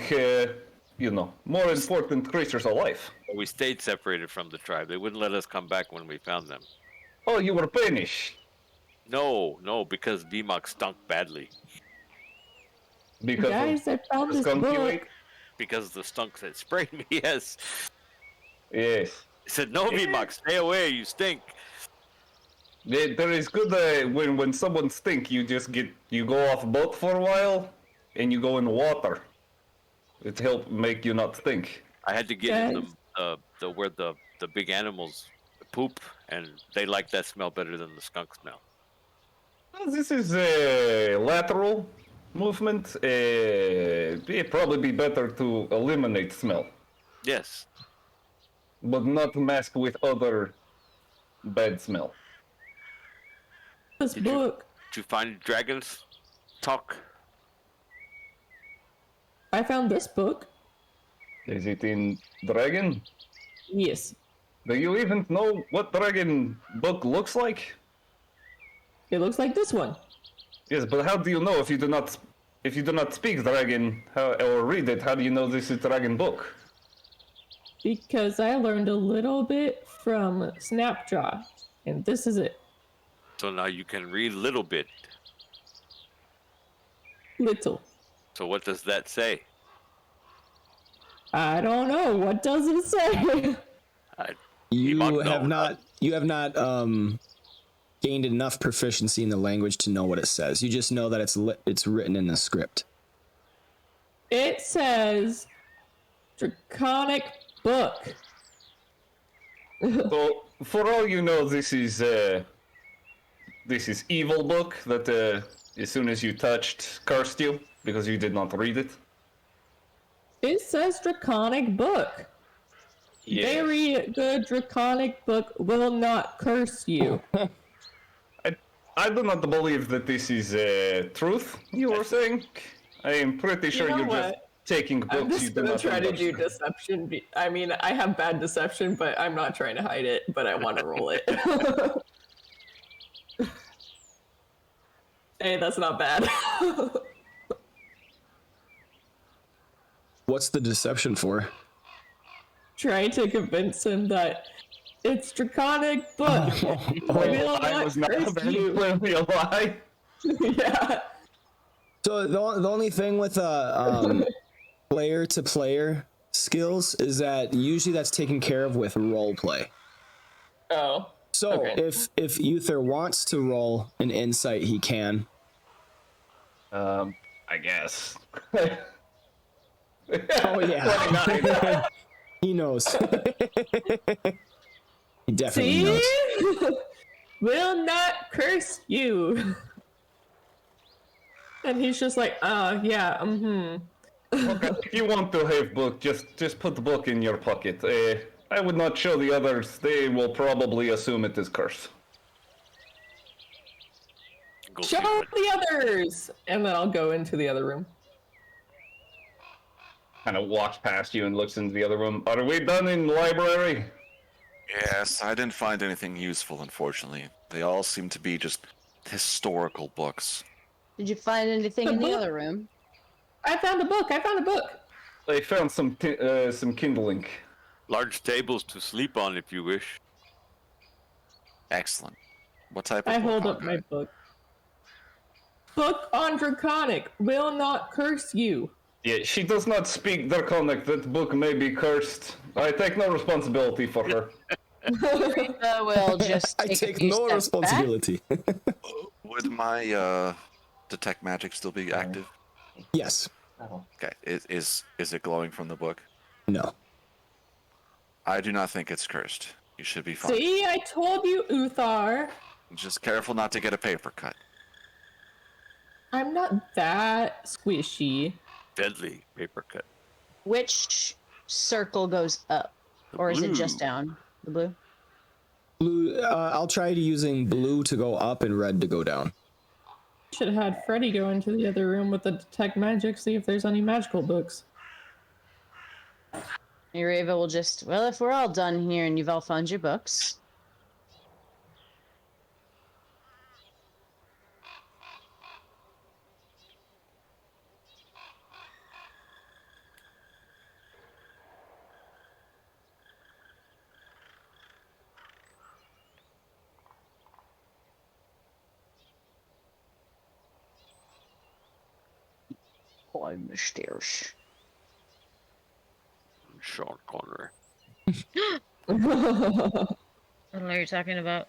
more important creatures alive. But we stayed separated from the tribe. They wouldn't let us come back when we found them. Oh, you were banished No, because Bemok stunk badly. because Guys, I found of this skunk you book. ate? Because the stunk had sprayed me, yes. Yes. He said, "No, Bemok, stay away, you stink." There is good when someone stink, you go off boat for a while, and you go in water. It help make you not stink. I had to get in the where the big animals poop, and they like that smell better than the skunk smell. Well, this is a lateral movement. It'd probably be better to eliminate smell, Yes. but not mask with other bad smell. This Did you- book. Did you find dragons talk? I found this book. Is it in dragon? Yes. Do you even know what dragon book looks like? It looks like this one. Yes, but how do you know if you do not speak dragon or read it? How do you know this is dragon book? Because I learned a little bit from Snapjaw. And this is it. So now you can read a little bit. Little. So what does that say? I don't know. What does it say? You Bebop, have no. not gained enough proficiency in the language to know what it says. You just know that it's written in the script. It says Draconic Book. So, for all you know, this is evil book that as soon as you touched, cursed you because you did not read it. It says Draconic Book. Yes. Very good Draconic Book will not curse you. I do not believe that this is truth. You were saying. I am pretty sure know you're just what? taking I'm books you just do gonna not try to do understand. deception. I mean, I have bad deception, but I'm not trying to hide it, but I want to roll it. Hey, that's not bad. What's the deception for? Trying to convince him that it's Draconic Book. Will I was not curse very you. clearly a lie. Yeah. So the only thing with player to player skills is that usually that's taken care of with role play. Oh. So Okay. if Euthyr wants to roll an insight, he can. I guess. Oh yeah, 29. he knows. He definitely See? knows. Will not curse you. And he's just like, yeah, Okay, if you want to have book, just put the book in your pocket. I would not show the others. They will probably assume it is cursed. Go see Show what- the others! And then I'll go into the other room. Kind of walks past you and looks into the other room. Are we done in the library? Yes, I didn't find anything useful, unfortunately. They all seem to be just historical books. Did you find anything in the book- other room? I found a book. They found some kindling. Large tables to sleep on if you wish. Excellent. What type of I book? hold up Hawkeye? my book. Book on Draconic will not curse you. Yeah, she does not speak Draconic. That book may be cursed. I take no responsibility for her. We'll just I take a take few no steps back. responsibility. Would my detect magic still be active? Yes. Okay. Is it glowing from the book? No. I do not think it's cursed. You should be fine. See, I told you, Euthyr. Just careful not to get a paper cut. I'm not that squishy. Deadly paper cut. Which circle goes up? The Or is it blue. just down? The blue? Blue. I'll try using blue to go up and red to go down. Should have had Freddy go into the other room with the detect magic, see if there's any magical books. Ureva will just, well, if we're all done here and you've all found your books. Climb the stairs. Sean Connery. What are you talking about?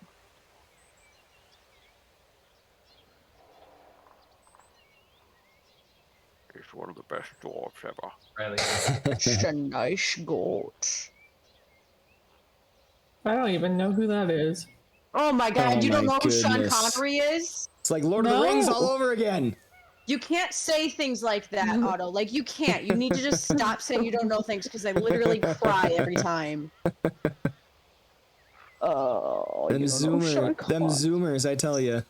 He's one of the best dwarves ever. It's a nice goat. I don't even know who that is. Oh my god, Oh you don't my know who Sean goodness. Connery is? It's like Lord of the Rings all over again. You can't say things like that, Otto. Like, you can't. You need to just stop saying you don't know things because I literally cry every time. Oh, Them you don't know who Sean Zoomers, I tell you.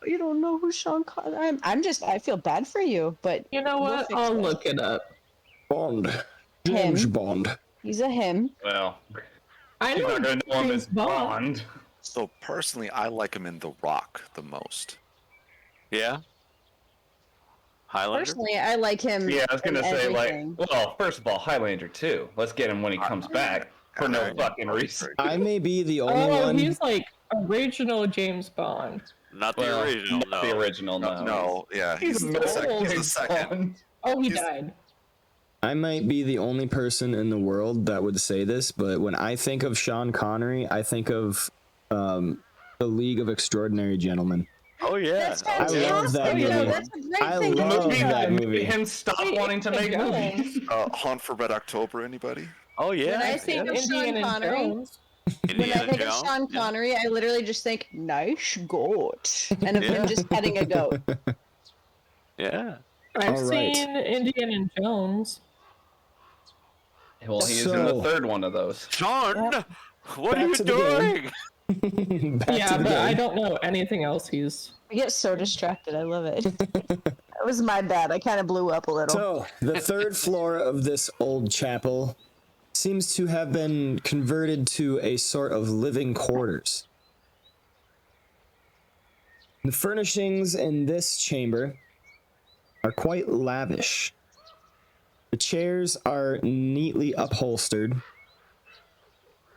You don't know who Sean Connery. I feel bad for you, but You know we'll what? fix I'll it. look it up. Bond. James Bond. He's a him. Well, I she's know not gonna know him James as Bond. So personally, I like him in The Rock the most. Yeah? Highlander? Personally, I like him. Yeah, I was gonna in say, everything. well, first of all, Highlander 2. Let's get him when he comes back for no Alright. fucking reason. I may be the only Oh, one. he's like original James Bond. Not the Well, original, not no. the original, no. No, yeah, he's He's the second. old He's the James second. Bond. Oh, he He's- died. I might be the only person in the world that would say this, but when I think of Sean Connery, I think of the League of Extraordinary Gentlemen. Oh, yeah. That's I love that fantastic. movie. That's a great I thing to love do. that Made movie. him stop Wait, wanting to make Indiana movies. Hunt for Red October, anybody? Oh, yeah. When I think of Sean Indiana Connery, Jones. when I Indiana think of Jones, Sean yeah. Connery, I literally just think nice goat, and of Yeah. him just petting a goat. Yeah. I've All right. seen Indiana Jones. Well, he is in the So- third one of those. Sean, what Back are you to the game. doing? Back Yeah, to the but I game. don't know anything else he's. I get so distracted. I love it. That was my bad. I kind of blew up a little. So, the third floor of this old chapel seems to have been converted to a sort of living quarters. The furnishings in this chamber are quite lavish. The chairs are neatly upholstered,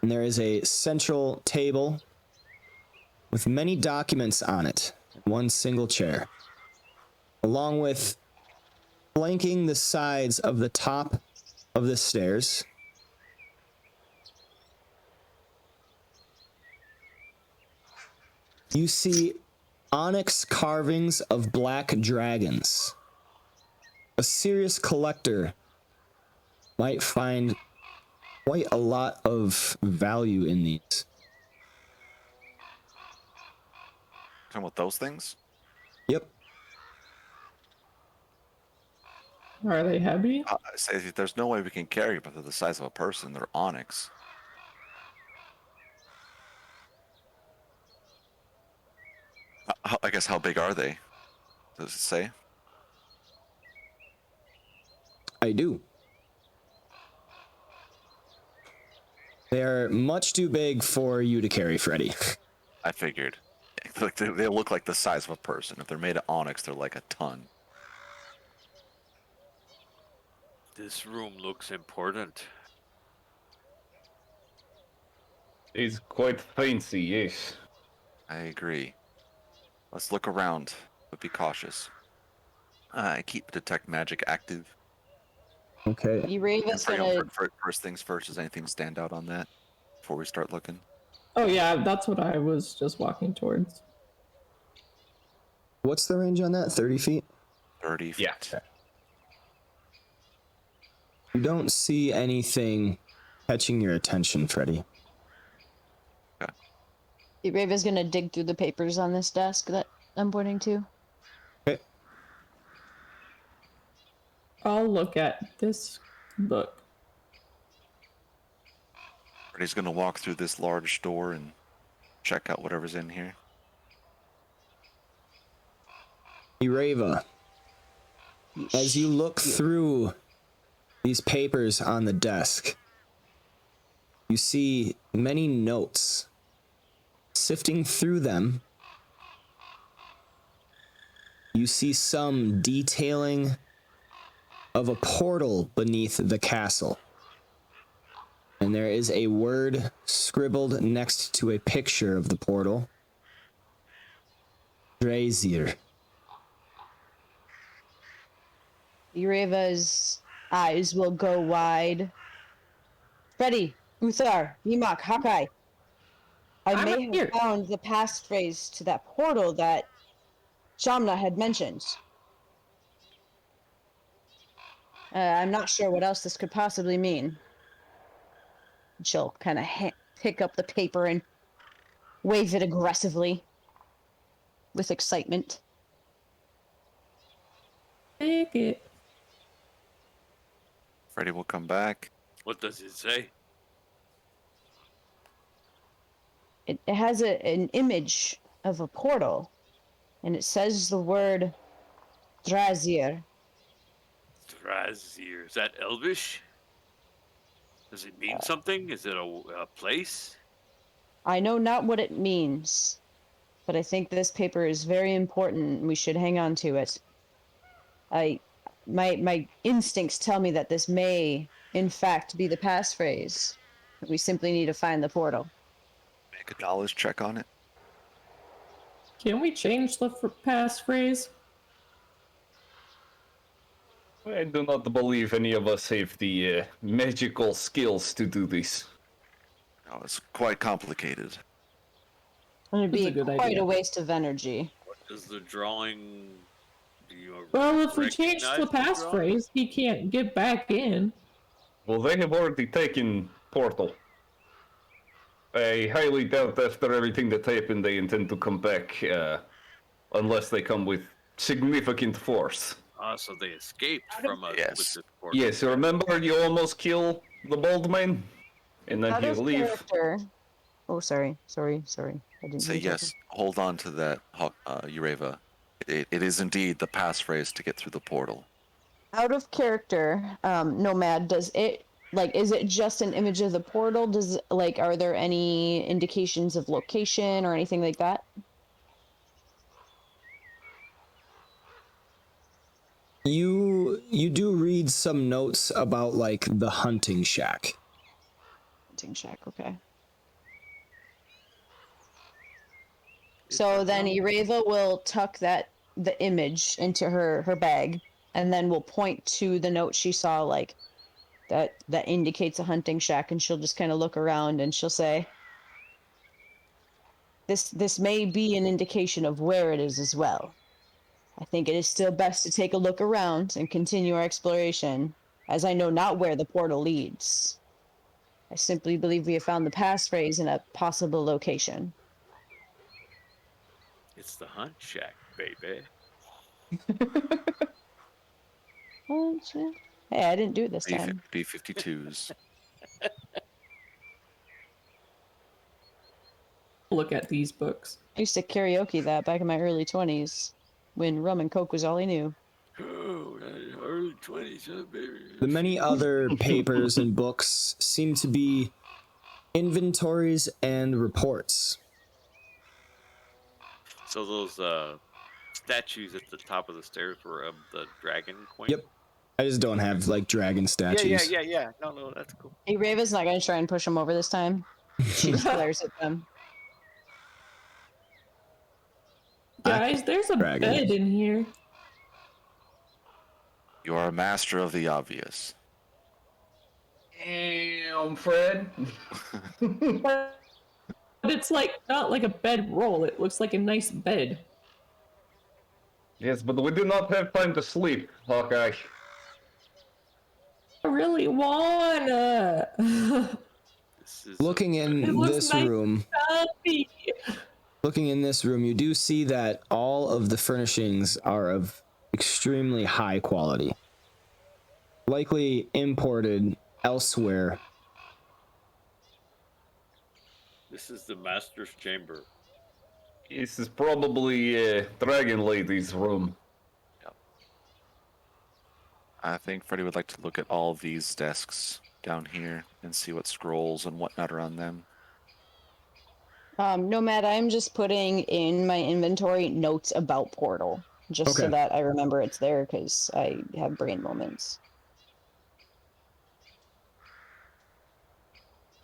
and there is a central table with many documents on it in one single chair, along with flanking the sides of the top of the stairs. You see onyx carvings of black dragons. A serious collector might find quite a lot of value in these. Talking about those things? Yep. Are they heavy? I say there's no way we can carry them. They're the size of a person. They're onyx. I guess how big are they? Does it say? I do. They are much too big for you to carry, Freddy. I figured. Like they look like the size of a person. If they're made of onyx, they're like a ton. This room looks important. It's quite fancy, yes. I agree. Let's look around, but be cautious. I keep detect magic active. Okay. Erava's gonna. First things first, does anything stand out on that before we start looking? Oh yeah, that's what I was just walking towards. What's the range on that? 30 feet? 30 feet. Yeah. You don't see anything catching your attention, Freddy. Erava's gonna dig through the papers on this desk that I'm pointing to. Okay. I'll look at this book. Freddy's gonna walk through this large door and check out whatever's in here. Erava, as you look through these papers on the desk, you see many notes. Sifting through them, you see some detailing of a portal beneath the castle. And there is a word scribbled next to a picture of the portal. Draezir. Erava's eyes will go wide. Freddy, Euthyr, Emak, Hawkeye. I I'm may here. have found the passphrase to that portal that Shamna had mentioned. I'm not sure what else this could possibly mean. She'll kind of pick up the paper and wave it aggressively with excitement. Take it. Freddy will come back. What does it say? It has an image of a portal, and it says the word Draezir. Draezir. Is that Elvish? Does it mean something? Is it a place? I know not what it means, but I think this paper is very important and we should hang on to it. My instincts tell me that this may, in fact, be the passphrase. We simply need to find the portal. Make a knowledge check on it. Can we change the passphrase? I do not believe any of us have the magical skills to do this. No, it's quite complicated. It would That's be a good quite idea. a waste of energy. What does the drawing? Do you Well, if we change recognize the drawing? passphrase, he can't get back in. Well, they have already taken Portal. I highly doubt after everything that happened they intend to come back, unless they come with significant force. So they escaped from us Yes. with this portal. Yes, remember you almost kill the bald man? And then Out you of leave? character. Oh, sorry. I didn't Say mean to- yes. Hold on to that, Ureva. It is indeed the passphrase to get through the portal. Out of character, Nomad, does it, like, is it just an image of the portal? Are there any indications of location or anything like that? You do read some notes about like the hunting shack. Hunting shack, okay. So then Erava will tuck the image into her bag, and then we'll point to the note she saw, like that indicates a hunting shack, and she'll just kind of look around and she'll say, This may be an indication of where it is as well. I think it is still best to take a look around and continue our exploration, as I know not where the portal leads. I simply believe we have found the passphrase in a possible location. It's the hunt shack, baby. Oh, shit. Hey, I didn't do it this time. B-52s. Look at these books. I used to karaoke that back in my early 20s when rum and coke was all I knew. Oh, early 20s, baby. The many other papers and books seem to be inventories and reports. So those statues at the top of the stairs were of the dragon queen? Yep. I just don't have like dragon statues. Yeah. No, that's cool. Hey, Raven's not gonna try and push him over this time. She just glares at them. Guys, there's a Dragon. bed in here. You are a master of the obvious. Damn, Fred. But it's like not like a bed roll. It looks like a nice bed. Yes, but we do not have time to sleep, Hawkeye. I really wanna. This is Looking It in looks this nice. room, Happy. looking in this room, you do see that all of the furnishings are of extremely high quality, likely imported elsewhere. this is the master's chamber. This is probably Dragon Lady's room. I think Freddy would like to look at all these desks down here and see what scrolls and whatnot are on them. Nomad, I'm just putting in my inventory notes about Portal, just so Okay. that I remember it's there, because I have brain moments.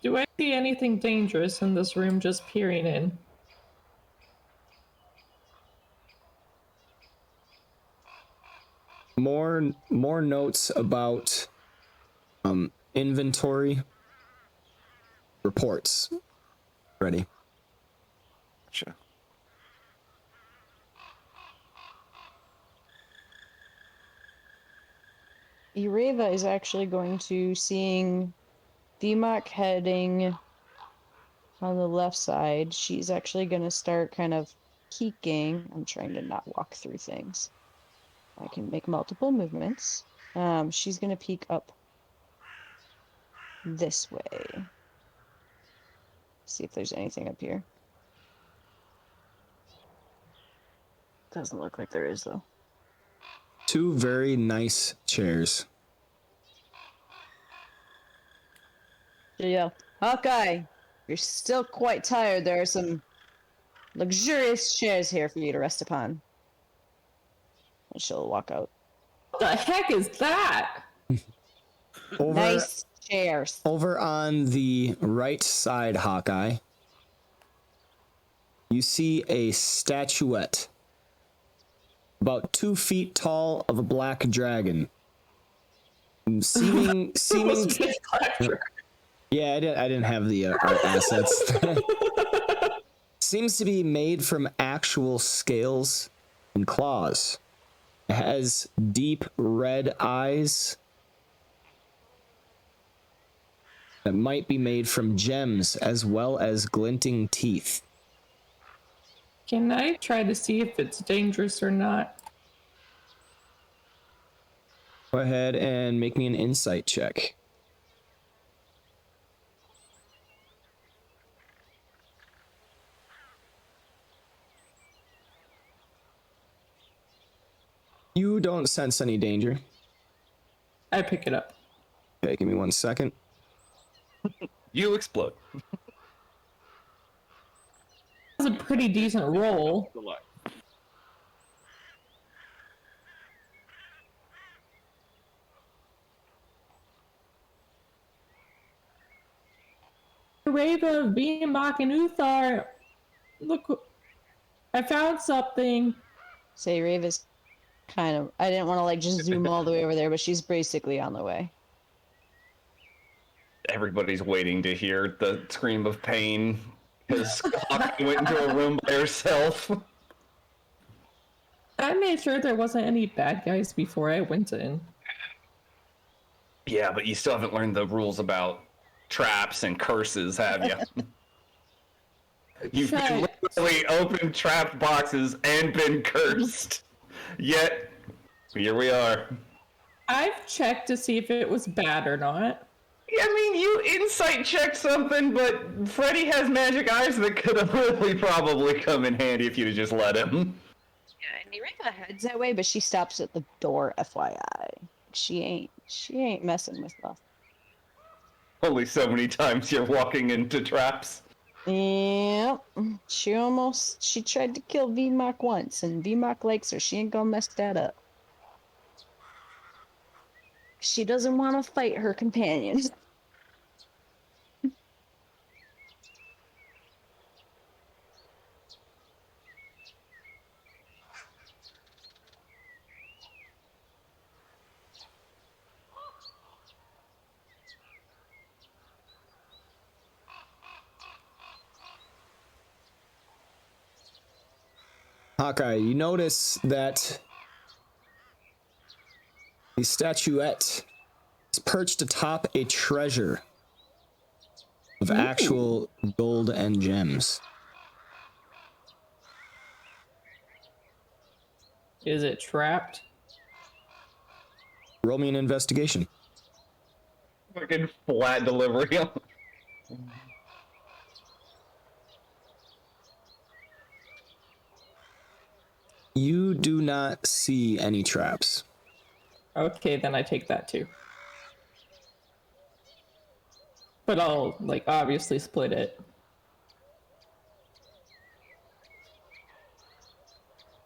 Do I see anything dangerous in this room just peering in? More notes about inventory reports. Ready. Gotcha. Eureva is actually going to seeing VMOC heading on the left side. She's actually going to start kind of peeking. I'm trying to not walk through things. I can make multiple movements. She's going to peek up this way. See if there's anything up here. Doesn't look like there is, though. Two very nice chairs. Yeah. Hawkeye, you're still quite tired. There are some luxurious chairs here for you to rest upon. And she'll walk out. What the heck is that? Over, Nice chairs. over on the right side, Hawkeye, you see a statuette about 2 feet tall of a black dragon. Seeming. Yeah, I didn't have the art assets. Seems to be made from actual scales and claws. It has deep red eyes that might be made from gems, as well as glinting teeth. Can I try to see if it's dangerous or not? Go ahead and make me an insight check. You don't sense any danger. I pick it up. Okay, give me 1 second. You explode. That was a pretty decent roll. Good luck. Rava, Beambach, and Euthyr. Look, I found something. Say Rave's kind of. I didn't want to like just zoom all the way over there, but she's basically on the way. Everybody's waiting to hear the scream of pain because Hawkeye went into a room by herself. I made sure there wasn't any bad guys before I went in. Yeah, but you still haven't learned the rules about traps and curses, have you? You've Right. literally opened trap boxes and been cursed. Yet, here we are. I've checked to see if it was bad or not. I mean, you insight checked something, but Freddy has magic eyes that could have really probably come in handy if you'd have just let him. Yeah, and Eureka heads that way, but she stops at the door. FYI, she ain't messing with us. Only so many times you're walking into traps. Yep. She tried to kill VMOC once, and VMOC likes her. She ain't gonna mess that up. She doesn't want to fight her companions. Hawkeye, you notice that the statuette is perched atop a treasure of actual gold and gems. Is it trapped? Roll me an investigation. Fucking flat delivery. You do not see any traps. Okay, then I take that too. But I'll, like, obviously split it.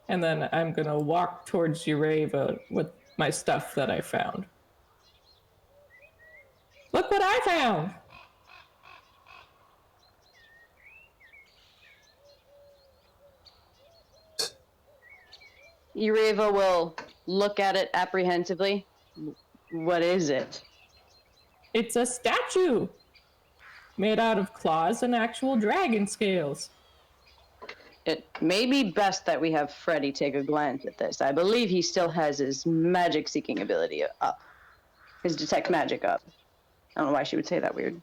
And then I'm gonna walk towards Ureva with my stuff that I found. Look what I found! Ureva will look at it apprehensively. What is it? It's a statue! Made out of claws and actual dragon scales. It may be best that we have Freddy take a glance at this. I believe he still has his magic-seeking ability up. His detect magic up. I don't know why she would say that weird.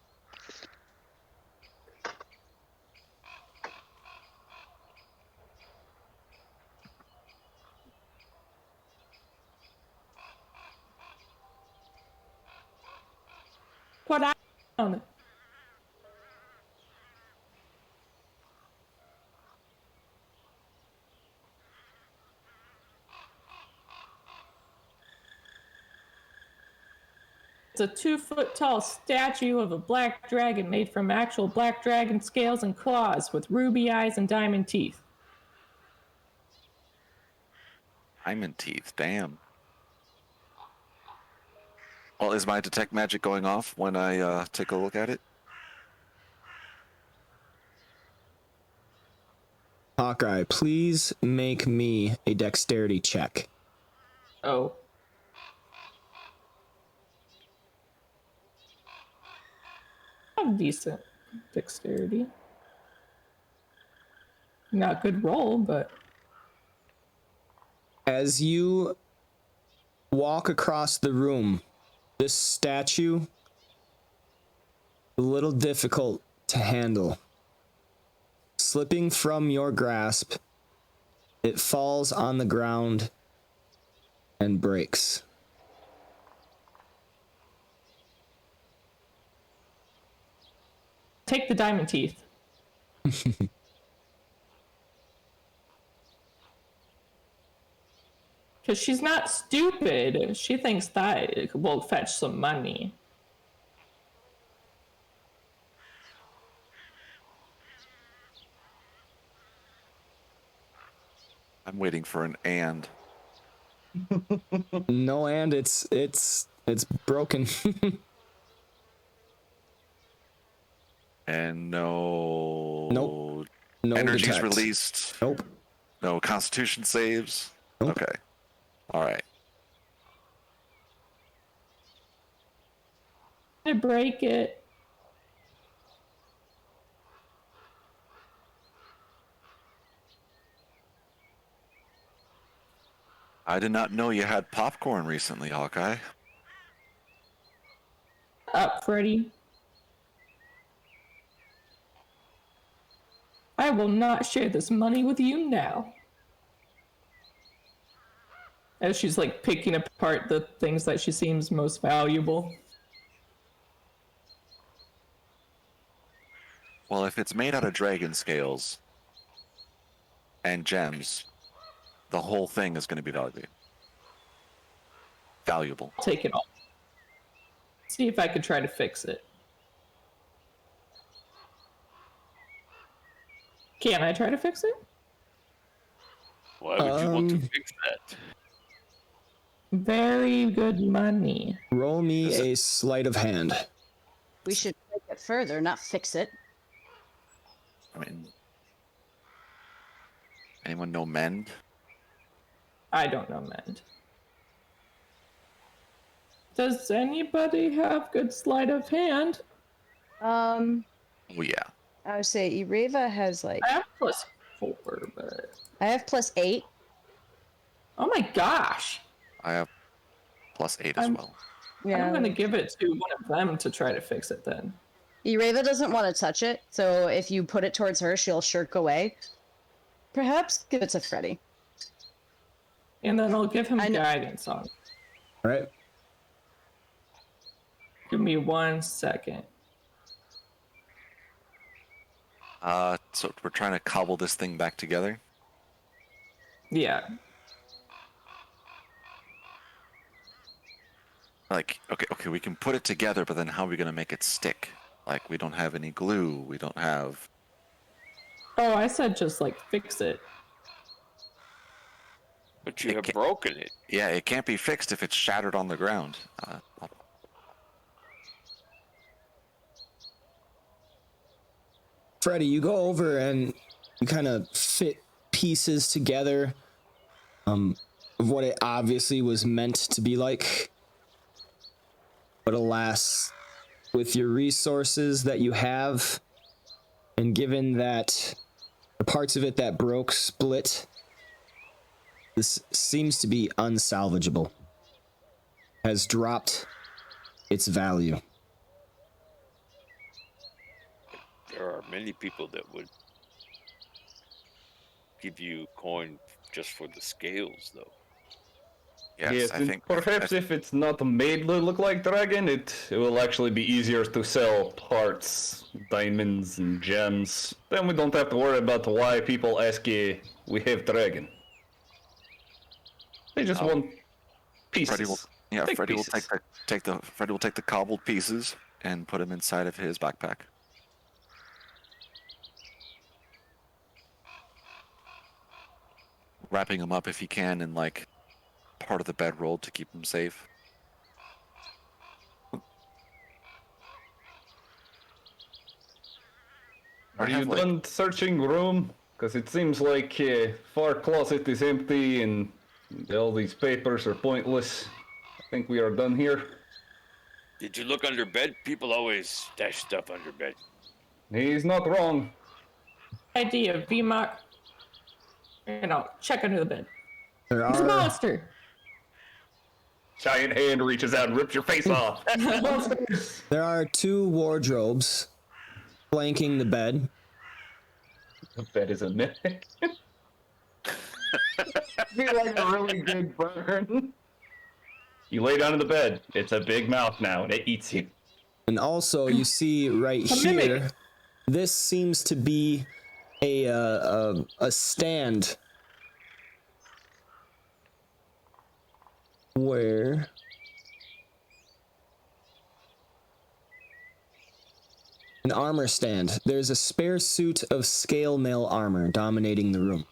What I found. It's a 2-foot tall statue of a black dragon made from actual black dragon scales and claws with ruby eyes and diamond teeth. Diamond teeth, damn. Well, is my detect magic going off when I take a look at it? Hawkeye, please make me a dexterity check. Oh. I have decent dexterity. Not good roll, but As you walk across the room, this statue, a little difficult to handle. Slipping from your grasp, it falls on the ground and breaks. take the diamond teeth. Because she's not stupid. She thinks that it will fetch some money. I'm waiting for an and. No, and it's broken. And no. Nope. No Energies detect. released. Nope. No Constitution saves. Nope. Okay. All right. To break it. I did not know you had popcorn recently, Hawkeye. Up, Freddy. I will not share this money with you now. As she's like picking apart the things that she seems most valuable. Well, if it's made out of dragon scales and gems, the whole thing is going to be valuable. I'll take it all. See if I could try to fix it. Can I try to fix it? Why would you want to fix that? very good money. Roll me a sleight of hand. We should take it further, not fix it. I mean, anyone know mend? I don't know mend. Does anybody have good sleight of hand? Oh yeah. I would say Ireva has like I have +4, but I have +8. oh my gosh! I have +8 as well. Yeah. I'm gonna give it to one of them to try to fix it then. Ireva doesn't want to touch it, so if you put it towards her, she'll shirk away. Perhaps give it to Freddy. And then I'll give him I know- guidance on. All right. Give me 1 second. So we're trying to cobble this thing back together. Yeah. Like, okay, we can put it together, but then how are we gonna make it stick? Like, we don't have any glue. We don't have. Oh, I said just like fix it. But you It have ca- broken it. Yeah, it can't be fixed if it's shattered on the ground. Freddy, you go over and you kind of fit pieces together of what it obviously was meant to be like. But alas, with your resources that you have, and given that the parts of it that broke split, this seems to be unsalvageable. Has dropped its value. There are many people that would give you coin just for the scales, though. Yes, I and think. perhaps if it's not made to look like dragon, it will actually be easier to sell parts, diamonds, and gems. Then we don't have to worry about why people ask we have dragon. They just want pieces. Freddy will pieces. Freddy will take the cobbled pieces and put them inside of his backpack. Wrapping them up if he can in like part of the bedroll to keep them safe. Are you done searching room? Because it seems like far closet is empty and all these papers are pointless. I think we are done here. Did you look under bed? People always stash stuff under bed. He's not wrong. Idea, VMOC. Check under the bed. There It's a are monster! Giant hand reaches out and rips your face off. there are 2 wardrobes flanking the bed. The bed is a myth. Feel like a really good burn. You lay down in the bed. It's a big mouth now, and it eats you. And also, you see right here, this seems to be a stand where an armor stand. There's a spare suit of scale mail armor dominating the room.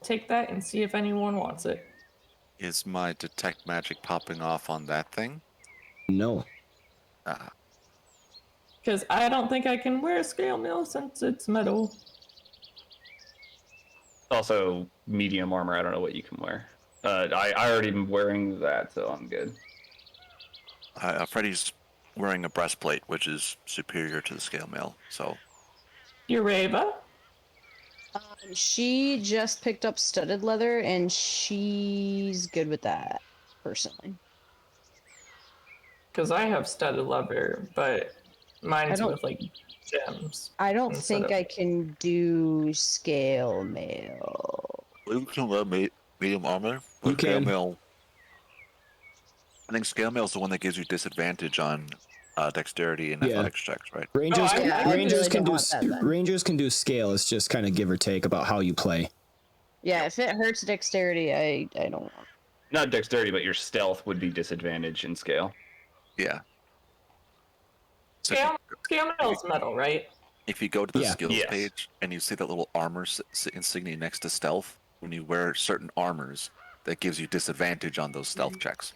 Take that and see if anyone wants it. Is my detect magic popping off on that thing? No. Because I don't think I can wear scale mail since it's metal. Also, medium armor. I don't know what you can wear. I already am wearing that, so I'm good. Freddy's wearing a breastplate, which is superior to the scale mail. So Ureva? She just picked up studded leather, and she's good with that, personally. Because I have studded leather, but mine's don't- with like gems. I don't Instead think of- I can do scale mail. you can wear medium armor. You Scale can. mail. I think scale mail is the one that gives you disadvantage on dexterity and Yeah. athletics checks, right? Rangers, Oh, I Rangers really can don't do want that then. Rangers can do scale. It's just kind of give or take about how you play. Yeah, if it hurts dexterity, I don't want. Not dexterity, but your stealth would be disadvantage in scale. Yeah. So Scale mail is metal, right? if you go to the Yeah. skills Yes. page and you see that little armor insignia next to stealth, when you wear certain armors, that gives you disadvantage on those stealth checks.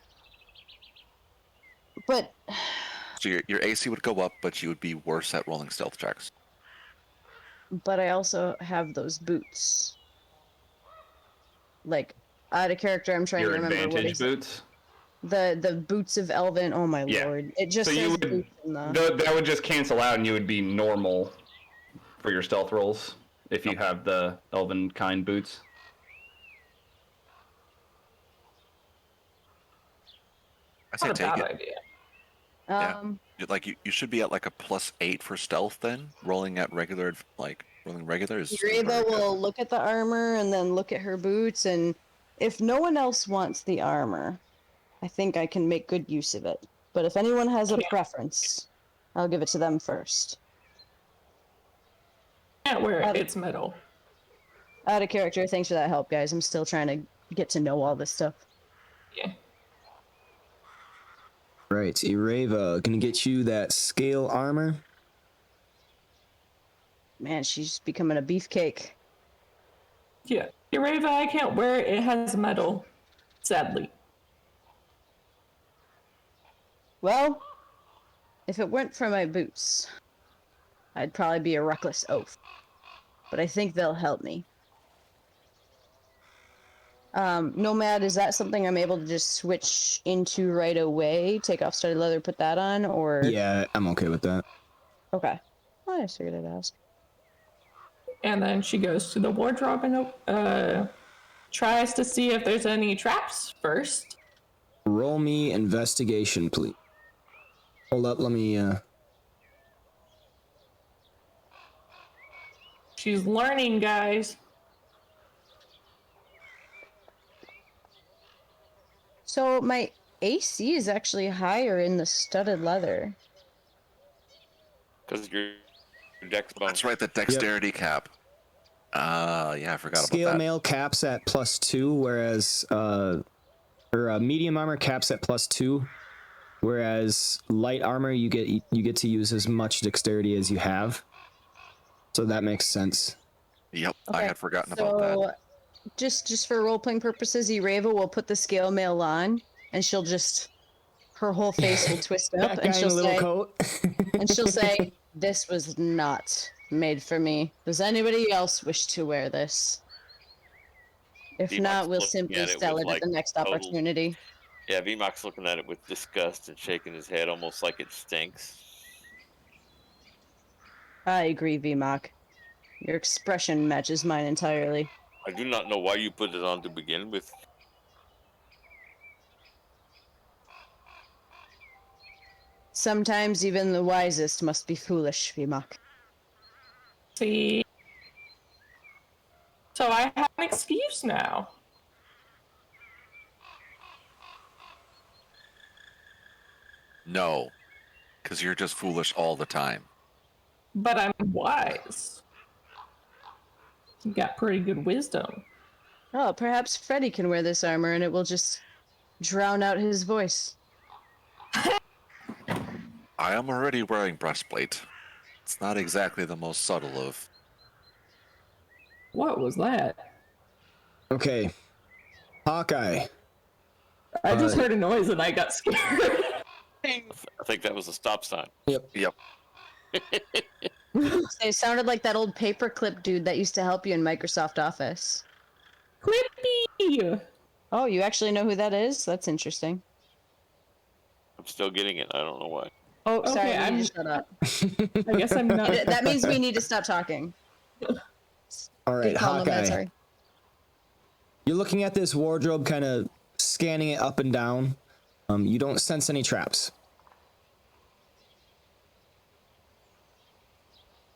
But So your AC would go up, but you would be worse at rolling stealth checks. I also have those boots. Like, out of character, I'm trying Your to remember what advantage is boots. the boots of Elven. Oh my Yeah. lord! It just So you says would boots in the. that would just cancel out, and you would be normal for your stealth rolls if you have the elven kind boots. I say Not a take bad it. idea. Yeah. Um, Like you should be at like a +8 for stealth then. Rolling at regular, rolling regular is very Reva good. will look at the armor and then look at her boots, and if no one else wants the armor, I think I can make good use of it. But if anyone has a preference, I'll give it to them first. Can't wear it. Out of- It's metal. Out of character, thanks for that help, guys. I'm still trying to get to know all this stuff. Yeah. Right, Ereva, gonna get you that scale armor. Man, she's becoming a beefcake. Yeah. Ureva, I can't wear it. It has metal. Sadly. Well, if it weren't for my boots, I'd probably be a reckless oaf. But I think they'll help me. Nomad, is that something I'm able to just switch into right away? Take off studded leather, put that on, or? Yeah, I'm okay with that. Okay. Well, I just figured I'd ask. And then she goes to the wardrobe and tries to see if there's any traps first. Roll me investigation, please. Hold up, let me, She's learning, guys. So my AC is actually higher in the studded leather. Because your dex bonus. That's right, the dexterity cap. Yeah, I forgot Scale about that. mail caps at +2, whereas, medium armor caps at +2, whereas light armor you get to use as much dexterity as you have. So that makes sense. Yep, I Okay, had forgotten about that. Just for role-playing purposes, Ereva will put the scale mail on, and she'll just... Her whole face will twist up, That guy and in she'll a little say... coat. And she'll say, "This was not made for me. Does anybody else wish to wear this? If He not, must we'll look simply at it sell with, it at like, the next total- opportunity." Yeah, VMOC's looking at it with disgust and shaking his head almost like it stinks. I agree, VMOC. Your expression matches mine entirely. I do not know why you put it on to begin with. Sometimes even the wisest must be foolish, VMOC. See? So I have an excuse now. No, because you're just foolish all the time. But I'm wise. You got pretty good wisdom. Oh, perhaps Freddy can wear this armor and it will just drown out his voice. I am already wearing breastplate. It's not exactly the most subtle of. What was that? Okay. Hawkeye. I just heard a noise and I got scared. I think that was a stop sign. Yep. It sounded like that old paperclip dude that used to help you in Microsoft Office. Clippy! Oh, you actually know who that is? That's interesting. I'm still getting it. I don't know why. Oh, sorry, Okay, I need I'm- to shut up. I guess I'm not. That means we need to stop talking. All right, Good call, Nomad, Hawkeye. sorry. You're looking at this wardrobe, kind of scanning it up and down. You don't sense any traps.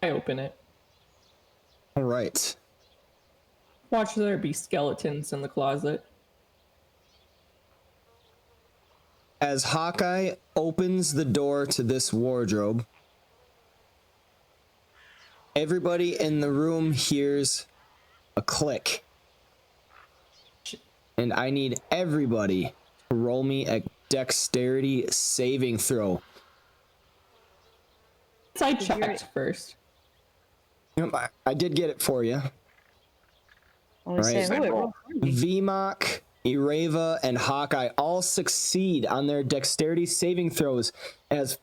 I open it. All right. Watch there be skeletons in the closet. As Hawkeye opens the door to this wardrobe, everybody in the room hears a click. And I need everybody to roll me a dexterity saving throw. I checked first. Yep, I did get it for you. I was Right. saying, oh, it rolled for me. VMOC Ereva and Hawkeye all succeed on their dexterity saving throws as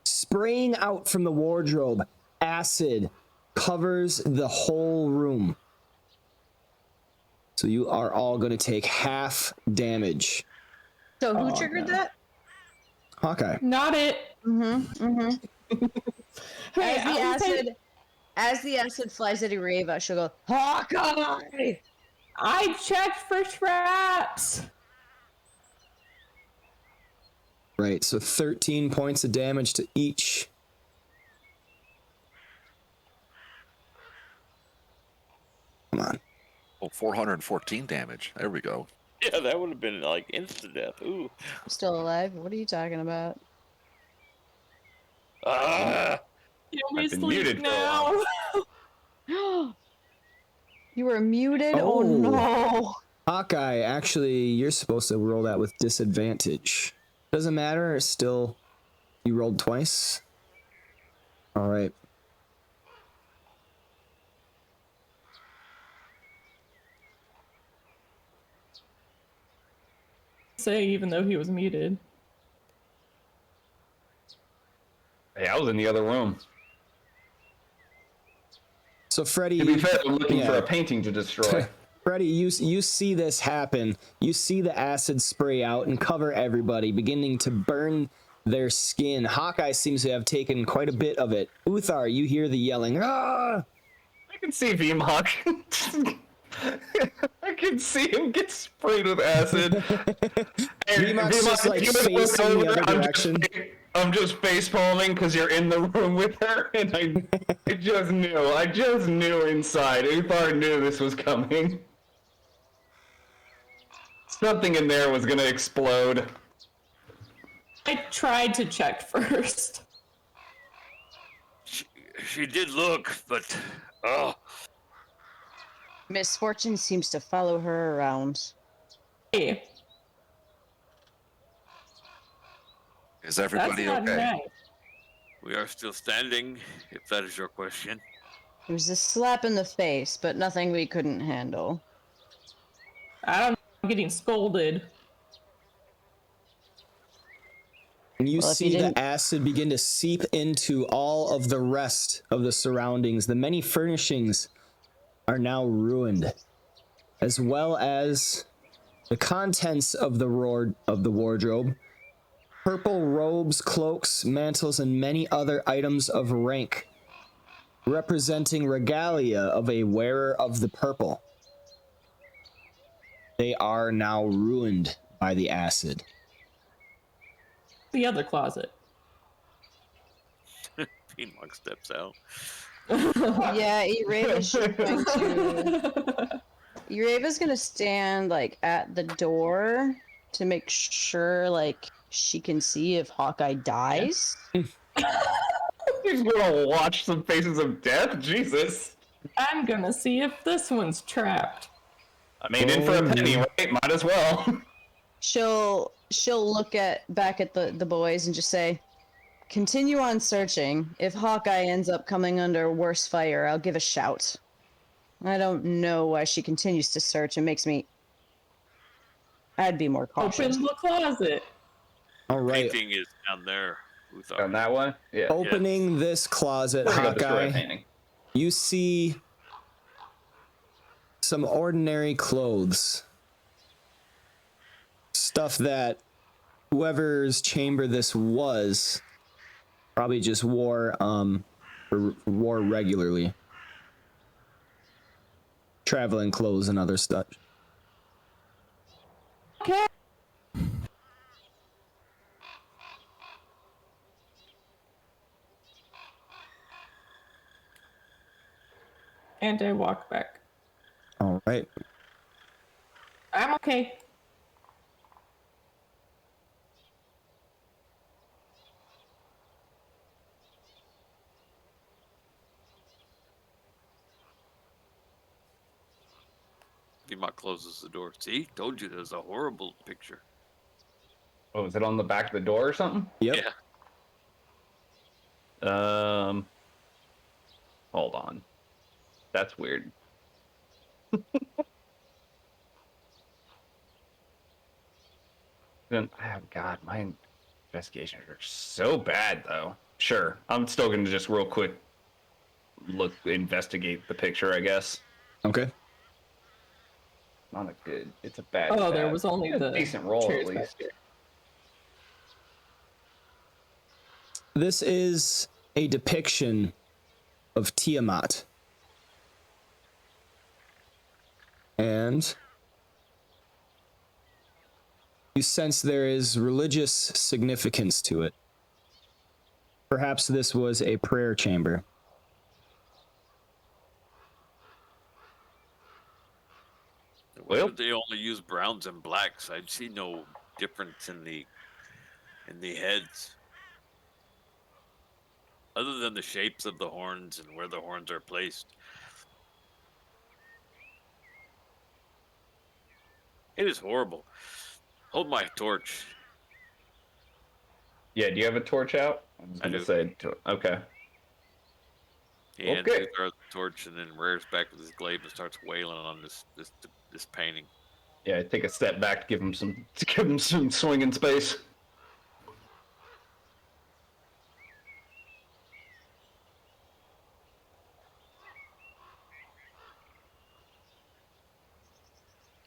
spraying out from the wardrobe, acid covers the whole room. So you are all going to take half damage. So who Oh, triggered no. that? Hawkeye. Not it. Hey, As the acid flies at Ereva, she'll go, Hawkeye! I checked for traps. Right, so 13 points of damage to each. Come on. Oh, 414 damage. There we go. Yeah, that would have been like instant death. Ooh. Still alive? What are you talking about? Ah! You'll I've be been muted asleep for a now. You were muted? Oh. Oh no! Hawkeye, actually, you're supposed to roll that with disadvantage. Doesn't matter, it's still... You rolled twice? Alright. Say, even though he was muted. Hey, I was in the other room. So Freddy... To be fair, I'm looking yeah. for a painting to destroy. Freddy, you see this happen. You see the acid spray out and cover everybody, beginning to burn their skin. Hawkeye seems to have taken quite a bit of it. Euthyr, you hear the yelling. Ah! I can see VMOC. I can see him get sprayed with acid. VMOC's just like facing the other direction. I'm just face palming because you're in the room with her, and I just knew inside. Uthar knew this was coming. Something in there was gonna explode. I tried to check first. She did look, but oh, Misfortune seems to follow her around. Hey, Is that's everybody not okay? nice. we are still standing. If that is your question. It was a slap in the face, but nothing we couldn't handle. I don't know, I'm getting scolded. And you Well, if you see the didn't- acid begin to seep into all of the rest of the surroundings. The many furnishings are now ruined, as well as the contents of the wardrobe. Purple robes, cloaks, mantles, and many other items of rank, representing regalia of a wearer of the purple. They are now ruined by the acid. The other closet. P.6 steps out. Yeah, Ereva's gonna stand like at the door to make sure like she can see if Hawkeye dies. He's gonna watch some faces of death? Jesus. I'm gonna see if this one's trapped. I mean, in for a penny, right? Might as well. She'll look back at the boys and just say, "Continue on searching. If Hawkeye ends up coming under worse fire, I'll give a shout." I don't know why she continues to search. It makes me... I'd be more cautious. Open the closet. All right. Painting is down there. Who thought? Down that way? Yeah. Opening this closet, We're gonna destroy a Hawkeye, painting. you see some ordinary clothes. Stuff that whoever's chamber this was probably just wore regularly. Traveling clothes and other stuff. Okay. And I walk back. All right. I'm okay. P.6 closes the door. See, told you there's a horrible picture. Oh, is it on the back of the door or something? Yep. Yeah. Hold on. That's weird. Then, oh God, my investigations are so bad, though. Sure, I'm still gonna just real quick investigate the picture, I guess. Okay. Not a good. It's a bad. Oh, there bad. was only A the decent roll at chairs back least. here. This is a depiction of Tiamat. And you sense there is religious significance to it. Perhaps this was a prayer chamber. Why Well- would they only use browns and blacks? I see no difference in the heads, other than the shapes of the horns and where the horns are placed. It is horrible. Hold my torch. Yeah, do you have a torch out? I was I gonna do. say, okay. He hands Okay. Euthyr the torch and then rears back with his glaive and starts wailing on this painting. Yeah, take a step back to give him some swinging space.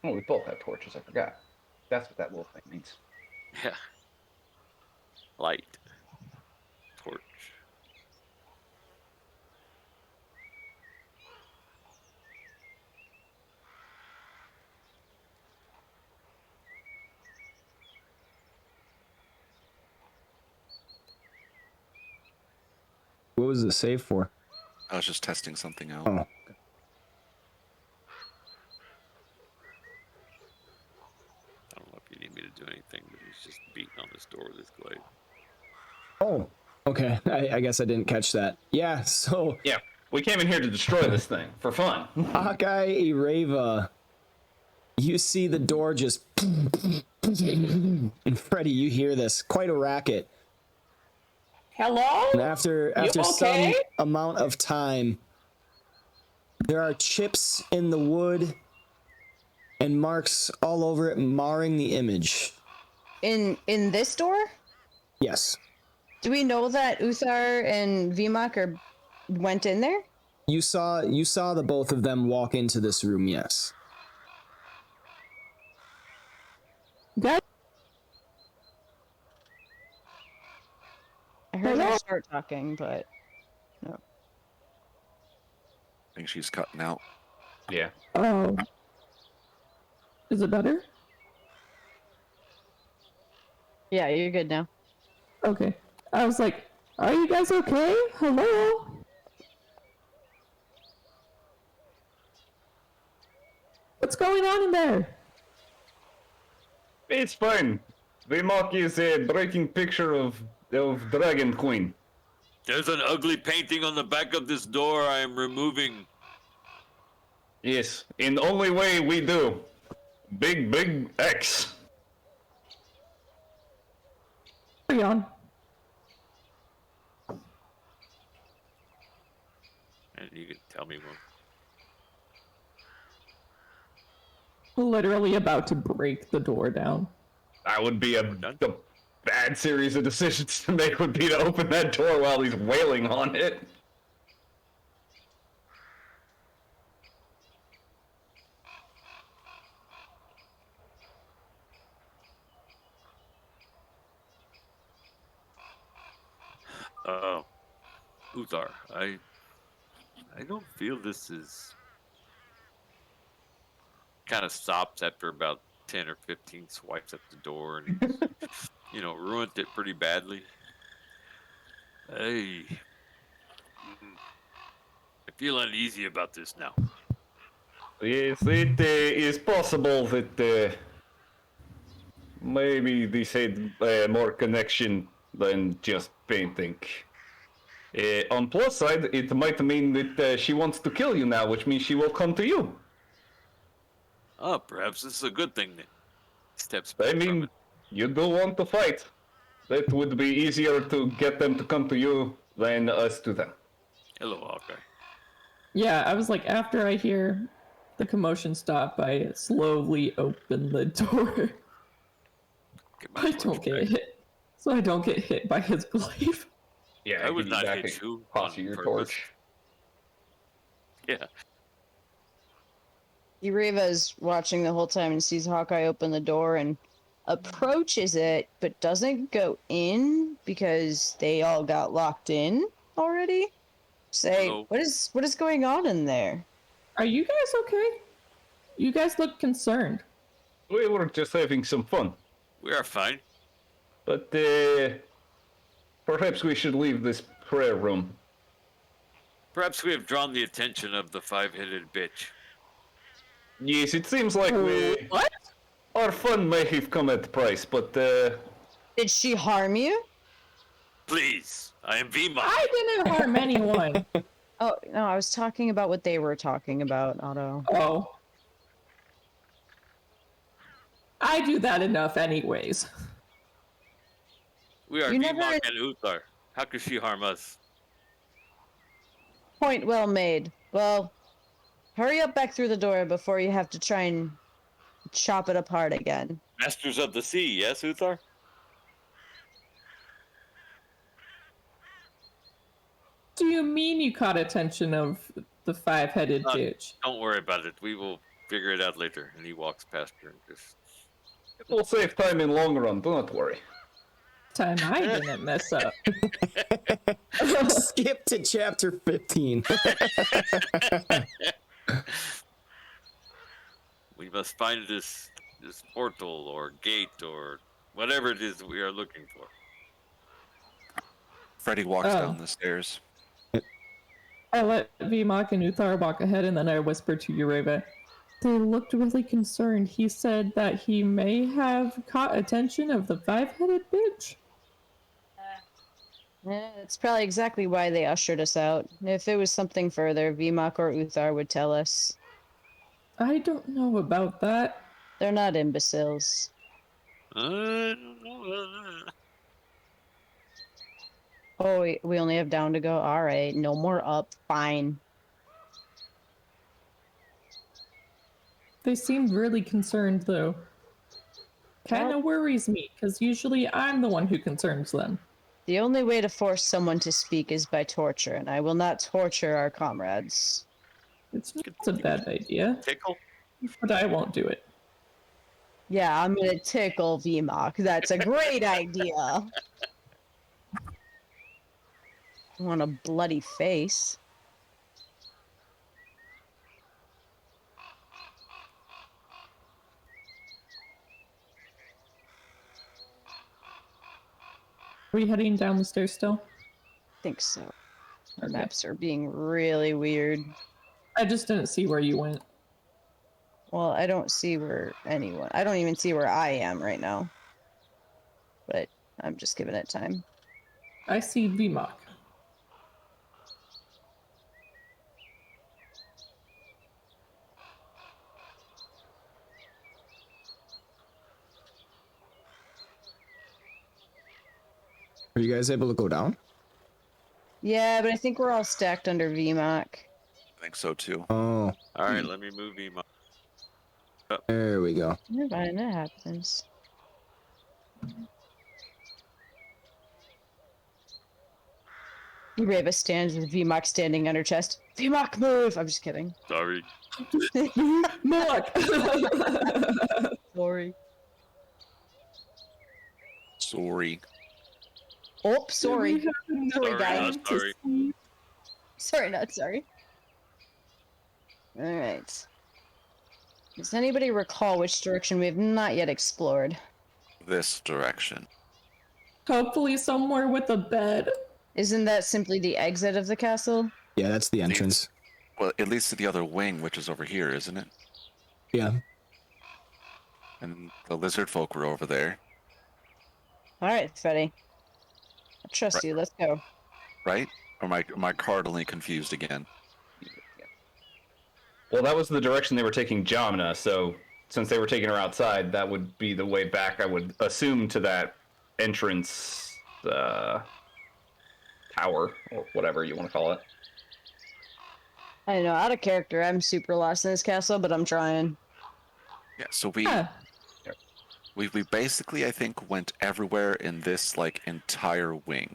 Oh, we both have torches. I forgot. That's what that little thing means. Yeah. Light. Torch. What was the save for? I was just testing something out. Oh. I don't know if you need me to do anything, but he's just beating on this door with his glaive. Oh. Okay. I guess I didn't catch that. Yeah, so Yeah, we came in here to destroy this thing for fun. Hawkeye, Ereva, you see the door just and Freddy, you hear this. Quite a racket. Hello? And after You some okay? amount of time, there are chips in the wood and marks all over it, marring the image. In this door? Yes. Do we know that Euthyr and Vimok went in there? You saw the both of them walk into this room, yes. Guys, I heard Hello? her start talking, but no. I think she's cutting out. Yeah. oh. Is it better? Yeah, you're good now. Okay. I was like, are you guys okay? Hello? What's going on in there? It's fine. Vimok is a breaking picture of Dragon Queen. There's an ugly painting on the back of this door I am removing. Yes, in the only way we do. Big X. Carry on. And you can tell me We're literally about to break the door down. That would be a bad series of decisions to make, would be to open that door while he's wailing on it. Euthyr, I don't feel this is... Kind of stops after about 10 or 15 swipes at the door, and he's, ruined it pretty badly. I feel uneasy about this now. Yes, it is possible that maybe this had more connection than just painting. On plus side, it might mean that she wants to kill you now, which means she will come to you. Oh, perhaps this is a good thing then. Steps back I from mean, it. you do want to fight. That would be easier to get them to come to you than us to them. Hello, Hawkeye. Yeah, I was like, after I hear the commotion stop, I slowly open the door. Get my I torch don't get back. hit. So I don't get hit by his glaive. Yeah, I would give you not back hit a you toss on of your purpose. torch. Yeah. Ureva is watching the whole time and sees Hawkeye open the door and approaches it, but doesn't go in because they all got locked in already. Say, Hello. what is going on in there? Are you guys okay? You guys look concerned. We were just having some fun. We are fine. But perhaps we should leave this prayer room. Perhaps we have drawn the attention of the five-headed bitch. Yes, it seems like What? our fun may have come at the price, but Did she harm you? Please, I am Vima. I didn't harm anyone. Oh, no, I was talking about what they were talking about, Otto. Oh. I do that enough anyways. We are You Vima never- and Euthyr. How could she harm us? Point well made. Well, hurry up back through the door before you have to try and chop it apart again. Masters of the Sea, yes, Euthyr? Do you mean you caught attention of the five-headed bitch? Don't worry about it. We will figure it out later. And he walks past her and just... it will save time in long run. Do not worry. Time I didn't mess up. Skip to chapter 15. We must find this portal or gate or whatever it is that we are looking for. Freddy walks Oh. down the stairs. I let Vimok and Uthar walk ahead, and then I whispered to Ureva. They looked really concerned. He said that he may have caught attention of the five-headed bitch. Yeah, that's probably exactly why they ushered us out. If it was something further, Vimok or Uthar would tell us. I don't know about that. They're not imbeciles. I don't know. Oh, we only have down to go. All right, no more up. Fine. They seemed really concerned, though. Kind of worries me, because usually I'm the one who concerns them. The only way to force someone to speak is by torture, and I will not torture our comrades. It's a bad idea, Tickle? but I won't do it. Yeah, I'm gonna tickle Vimok. That's a great idea. I want a bloody face. Are we heading down the stairs still? Think so. The Okay. maps are being really weird. I just didn't see where you went. Well, I don't see where anyone... I don't even see where I am right now. But I'm just giving it time. I see Vimok. Are you guys able to go down? Yeah, but I think we're all stacked under VMAC. I think so too. Oh, All right, let me move Vima. there we go. Never mind, that happens. Ureva stands with VMAC standing on her chest. VMAC, move! I'm just kidding. Sorry. Vimok! Sorry. Sorry. Oh, sorry. Sorry, Sorry, guys. not sorry. Sorry, not sorry. Alright. Does anybody recall which direction we have not yet explored? This direction. Hopefully somewhere with a bed. Isn't that simply the exit of the castle? Yeah, that's the entrance. Well, it leads to the other wing, which is over here, isn't it? Yeah. And the lizard folk were over there, Alright, Freddy. I trust Right. you. Let's go. right? Or am I cardinally confused again? Well, that was the direction they were taking Jamna, so since they were taking her outside, that would be the way back, I would assume, to that entrance tower, or whatever you want to call it. I know, out of character, I'm super lost in this castle, but I'm trying. Yeah. So Huh. We basically, I think, went everywhere in this like entire wing.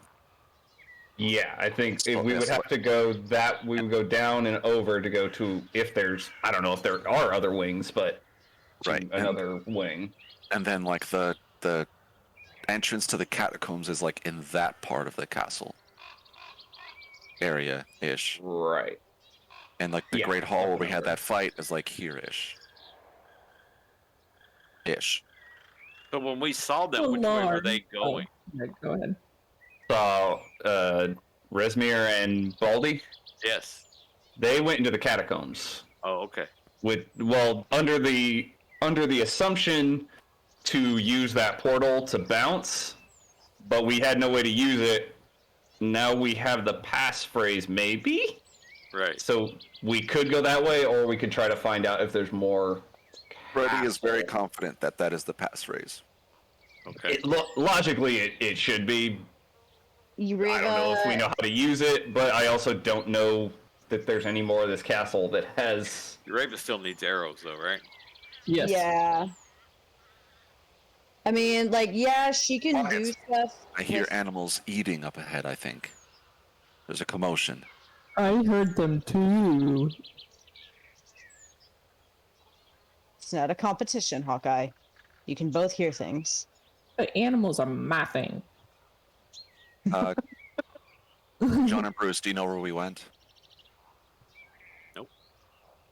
Yeah, I think So, if we yeah, would so- have to go that we would go down and over to go to if there's I don't know if there are other wings, but to Right, another wing. And then like the entrance to the catacombs is like in that part of the castle area ish, Right. and like the Yeah, great hall I where we had remember. that fight is like here ish. So when we saw them, Oh, which way were Lord. they going? Yeah, go ahead. Saw Resmir and Baldy. Yes. They went into the catacombs Oh, okay. with under the assumption to use that portal to bounce, but we had no way to use it. Now we have the passphrase maybe. Right. So we could go that way, or we could try to find out if there's more. Freddy is very castle. confident that that is the passphrase. Okay. Logically, it should be. I don't know if we know how to use it, but I also don't know that there's any more of this castle that has. Raven still needs arrows, though, right? Yes. Yeah. I mean, like, yeah, she can do stuff. I hear with- animals eating up ahead. I think there's a commotion. I heard them too. It's not a competition, Hawkeye. You can both hear things. The animals are my thing. Uh, John and Bruce, do you know where we went? Nope.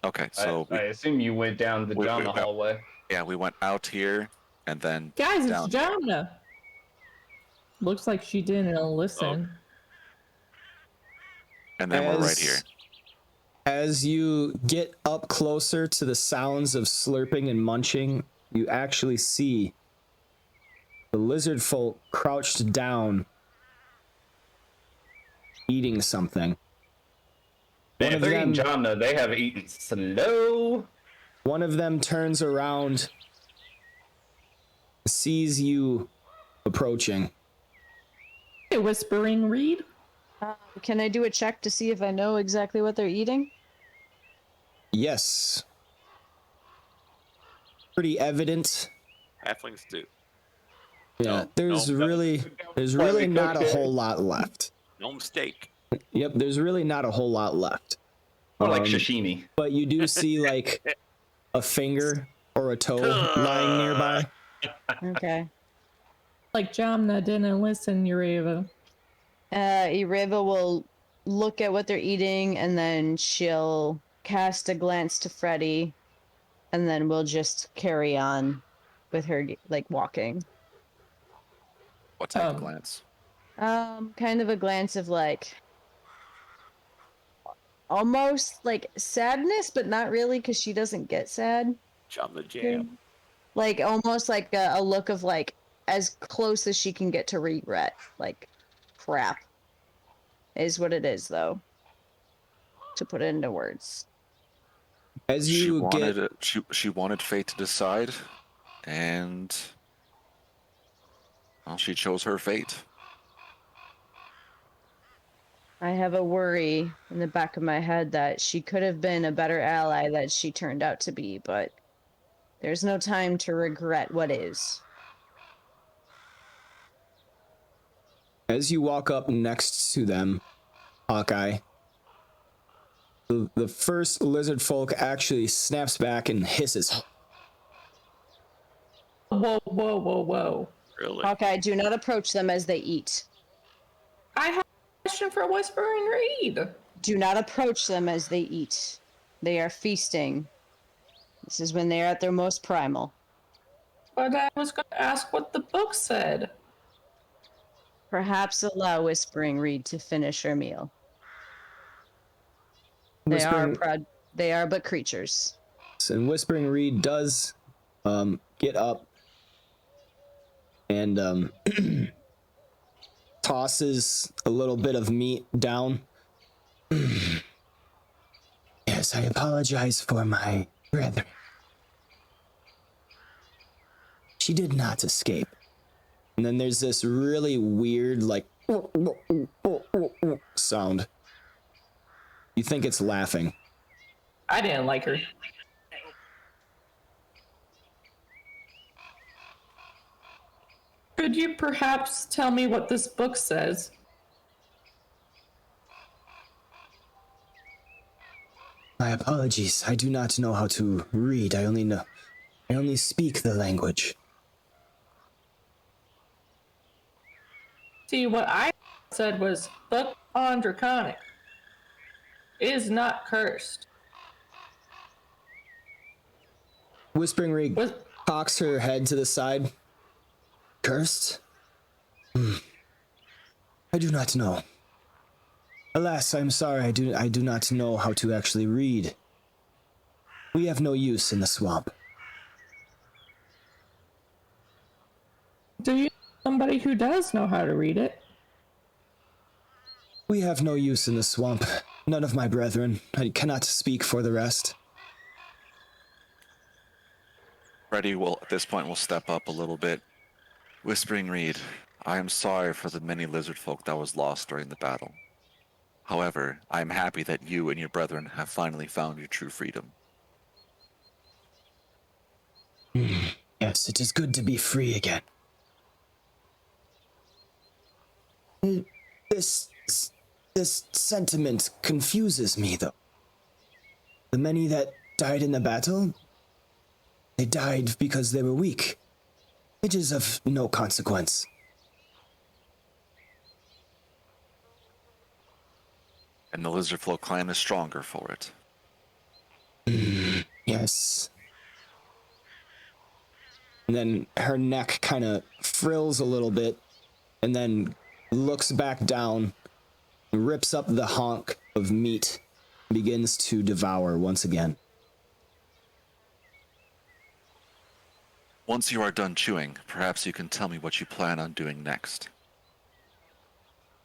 Okay, so I assume you went down the hallway. yeah, we went out here and then Guys, down. it's Jamna. Looks like she didn't listen. And then we're right here. As you get up closer to the sounds of slurping and munching, you actually see the lizard folk crouched down, eating something. Man, if of they're them- eating Jamna, they have eaten slow. One of them turns around, sees you approaching. Hey, Whispering Reed. Can I do a check to see if I know exactly what they're eating? Yes. Pretty evident. Halflings do. Yeah, No, there's no. really not a whole lot left. No mistake. Yep, there's really not a whole lot left. Or like Um, sashimi. But you do see like a finger or a toe lying nearby. Okay. Like Jamna didn't listen, Ureva. Ireva will look at what they're eating and then she'll cast a glance to Freddy and then we'll just carry on with her like walking. What type of glance? Kind of a glance of like almost like sadness, but not really because she doesn't get sad. Chop the jam. Like almost like a look of like as close as she can get to regret. Like crap is what it is though. To put it into words. As She you wanted get she wanted fate to decide, and well, she chose her fate. I have a worry in the back of my head that she could have been a better ally that she turned out to be, but there's no time to regret what is. as you walk up next to them, Hawkeye, the first lizard folk actually snaps back and hisses. Whoa, whoa, whoa, whoa. Really? Hawkeye, do not approach them as they eat. I have a question for Whispering Reed. Do not approach them as they eat. They are feasting. This is when they are at their most primal. But I was going to ask what the book said. Perhaps allow Whispering Reed to finish her meal. They are Whispering- they are but creatures. And Whispering Reed does get up and tosses a little bit of meat down. Yes, I apologize for my brethren. She did not escape. And then there's this really weird, like, sound. You think it's laughing. I didn't like her. Could you perhaps tell me what this book says? My apologies. I do not know how to read. I only speak the language. See, what I said was book on Draconic is not cursed. Whispering Reed Was cocks her head to the side. Cursed? I do not know. Alas, I'm sorry, I do not know how to actually read. We have no use in the swamp. do you know somebody who does know how to read it? We have no use in the swamp. None of my brethren. I cannot speak for the rest. Freddy will, at this point, will step up a little bit. Whispering Reed, I am sorry for the many lizard folk that was lost during the battle. However, I am happy that you and your brethren have finally found your true freedom. Yes, it is good to be free again. This sentiment confuses me, though. The many that died in the battle, they died because they were weak. It is of no consequence. And the Lizardfolk clan is stronger for it. Yes. And then her neck kind of frills a little bit, and then looks back down, rips up the honk of meat, begins to devour once again. Once you are done chewing, perhaps you can tell me what you plan on doing next.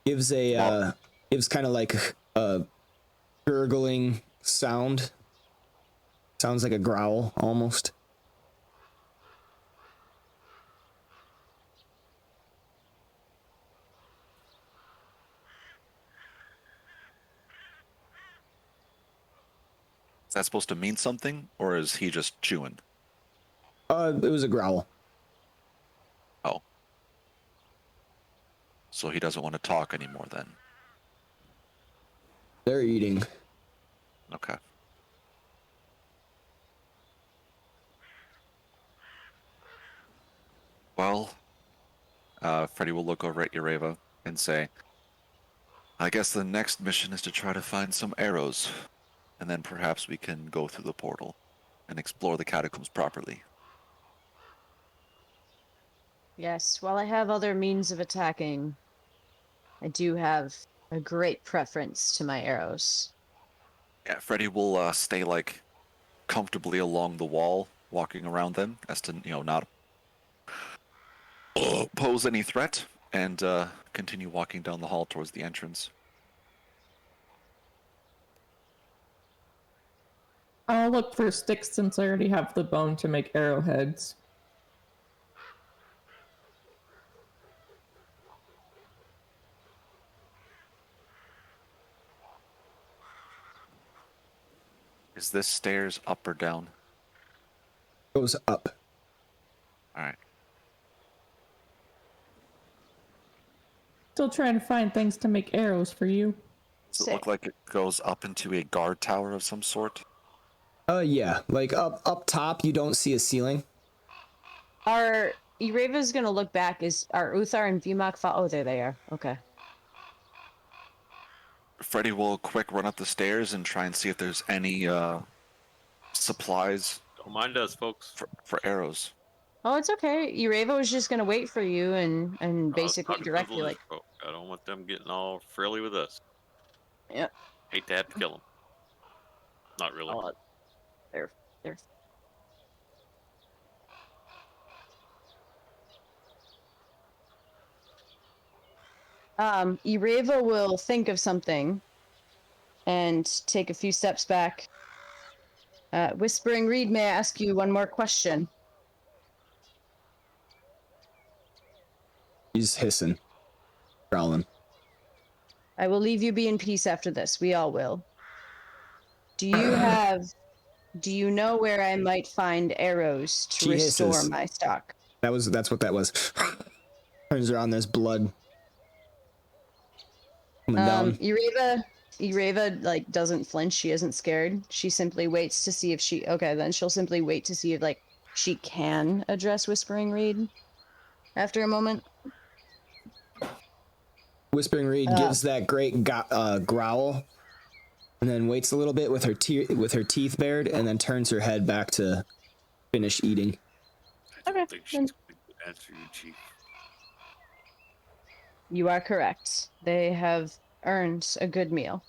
Gives kind of like a gurgling sound. Sounds like a growl almost. Is that supposed to mean something, or is he just chewing? It was a growl. Oh. So he doesn't want to talk anymore then. They're eating. Okay. Well, Freddy will look over at Ureva and say, I guess the next mission is to try to find some arrows, and then perhaps we can go through the portal and explore the catacombs properly. Yes, while I have other means of attacking, I do have a great preference to my arrows. Yeah, Freddy will stay like comfortably along the wall, walking around them, as to not pose any threat, and continue walking down the hall towards the entrance. I'll look for sticks since I already have the bone to make arrowheads. Is this stairs up or down? Goes up. All right. Still trying to find things to make arrows for you. Does it look like it goes up into a guard tower of some sort? Yeah, like up top you don't see a ceiling. Our Ereva's gonna look back. Is our Euthyr and Vimok oh, there they are. Okay. Freddy will quick run up the stairs and try and see if there's any supplies Don't mind us, folks. for arrows. Oh, it's okay. Ereva was just gonna wait for you and I was basically talking to direct the you like, lizard folk. I don't want them getting all frilly with us. Yep. Hate to have to kill them. Not really. oh, they're Ereva will think of something and take a few steps back. Whispering Reed, may I ask you one more question? He's hissing, growling. I will leave you be in peace after this. We all will. Do you know where I might find arrows to She restore hisses. my stock? That's what that was. Turns around, there's blood coming down. Ereva like doesn't flinch. She isn't scared. She simply waits to see if she'll simply wait to see if like she can address Whispering Reed after a moment. Whispering Reed gives that great growl, and then waits a little bit with her teeth bared, and then turns her head back to finish eating. I don't Okay, think then- she's going to answer you, Chief. You are correct. They have earned a good meal.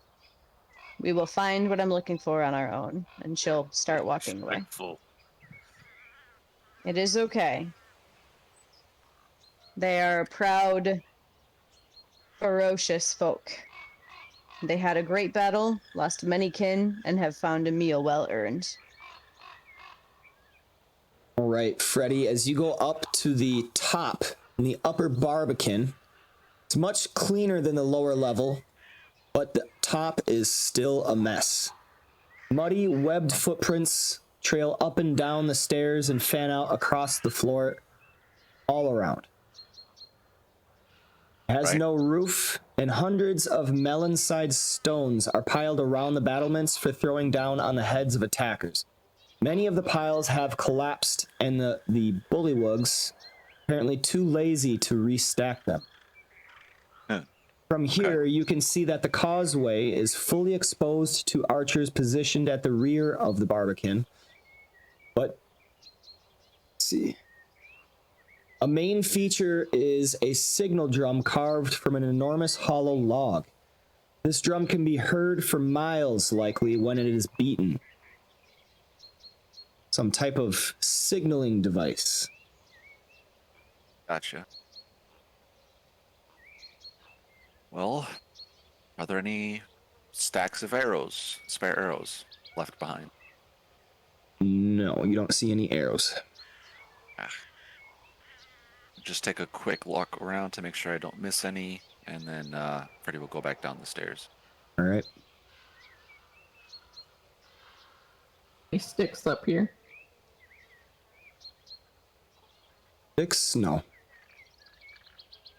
We will find what I'm looking for on our own, and she'll start walking away. Respectful. It is okay. They are proud, ferocious folk. They had a great battle, lost many kin, and have found a meal well earned. All right, Freddy, as you go up to the top in the upper barbican, it's much cleaner than the lower level, but the top is still a mess. Muddy, webbed footprints trail up and down the stairs and fan out across the floor all around. It has no roof, and hundreds of melon-sized stones are piled around the battlements for throwing down on the heads of attackers. Many of the piles have collapsed, and the bullywugs apparently too lazy to restack them. From here, you can see that the causeway is fully exposed to archers positioned at the rear of the barbican. But, let's see. A main feature is a signal drum carved from an enormous hollow log. This drum can be heard for miles, likely, when it is beaten. Some type of signaling device. Gotcha. Well, are there any stacks of arrows, spare arrows, left behind? No, you don't see any arrows. Just take a quick look around to make sure I don't miss any, and then Freddy will go back down the stairs. All right. Any sticks up here? 6? No.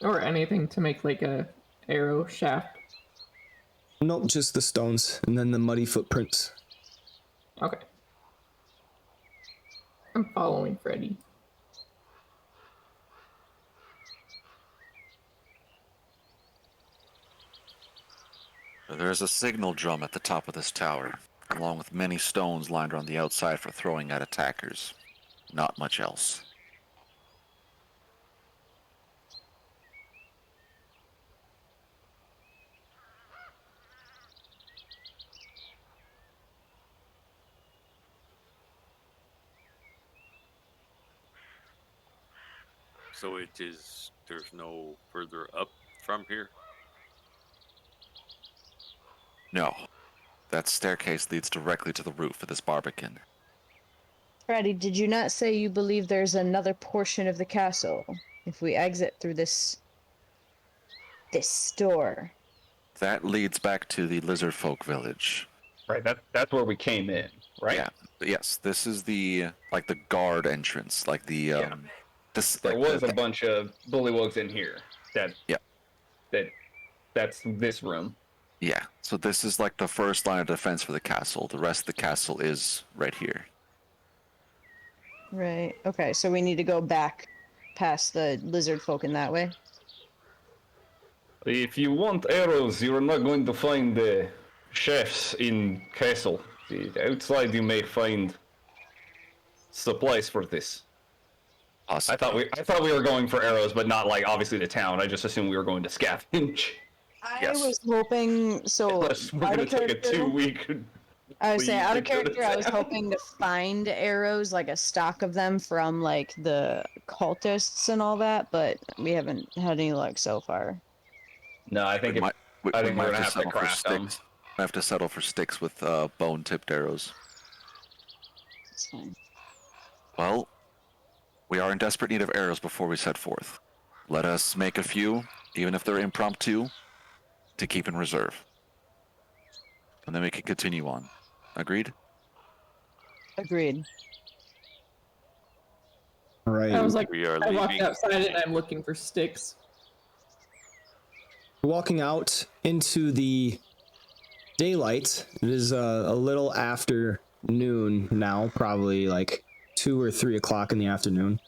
Or anything to make like a arrow shaft? Nope, just the stones and then the muddy footprints. Okay. I'm following Freddy. There's a signal drum at the top of this tower, along with many stones lined around the outside for throwing at attackers. Not much else. So there's no further up from here? No. That staircase leads directly to the roof of this barbican. Freddy, did you not say you believe there's another portion of the castle if we exit through this door? That leads back to the lizard folk village. Right, that's where we came in, right? Yeah. Yes, this is the guard entrance, like the Yeah. this There like was a bunch of bullywugs in here. That's this room. Yeah. So this is like the first line of defense for the castle. The rest of the castle is right here. Right. Okay, so we need to go back past the lizard folk in that way. If you want arrows, you are not going to find the chefs in castle. Outside, you may find supplies for this. Awesome. I thought we were going for arrows, but not like obviously the town. I just assumed we were going to scavenge. I was hoping so. Unless we're out gonna of take a character- 2-week. I would say leave out to of go to character, I was town. hoping to find arrows, like a stock of them from like the cultists and all that, but we haven't had any luck so far. No, I think we we're might gonna have to settle for craft them. sticks. We have to settle for sticks with bone-tipped arrows. It's fine. Well, we are in desperate need of arrows before we set forth. Let us make a few, even if they're impromptu, to keep in reserve. And then we can continue on. Agreed? Agreed. All right. I was like, We are I walked leaving. outside and I'm looking for sticks. Walking out into the daylight. It is a little after noon now, probably like 2 or 3 o'clock in the afternoon.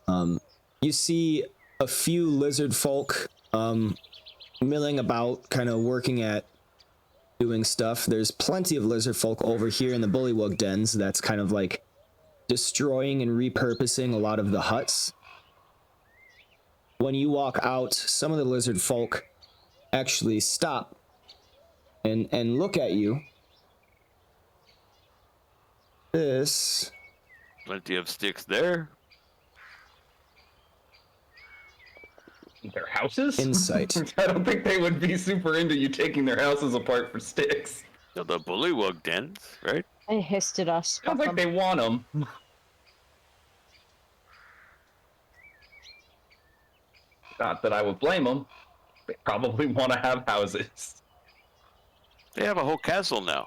You see a few lizard folk milling about, kind of working at doing stuff. There's plenty of lizard folk over here in the bullywug dens that's kind of like destroying and repurposing a lot of the huts. When you walk out, some of the lizard folk actually stop and look at you. This Plenty of sticks there. Their houses? insight. I don't think they would be super into you taking their houses apart for sticks. So the bullywug dens, right? I hissed at us. I don't think they want them. Not that I would blame them. They probably want to have houses. They have a whole castle now.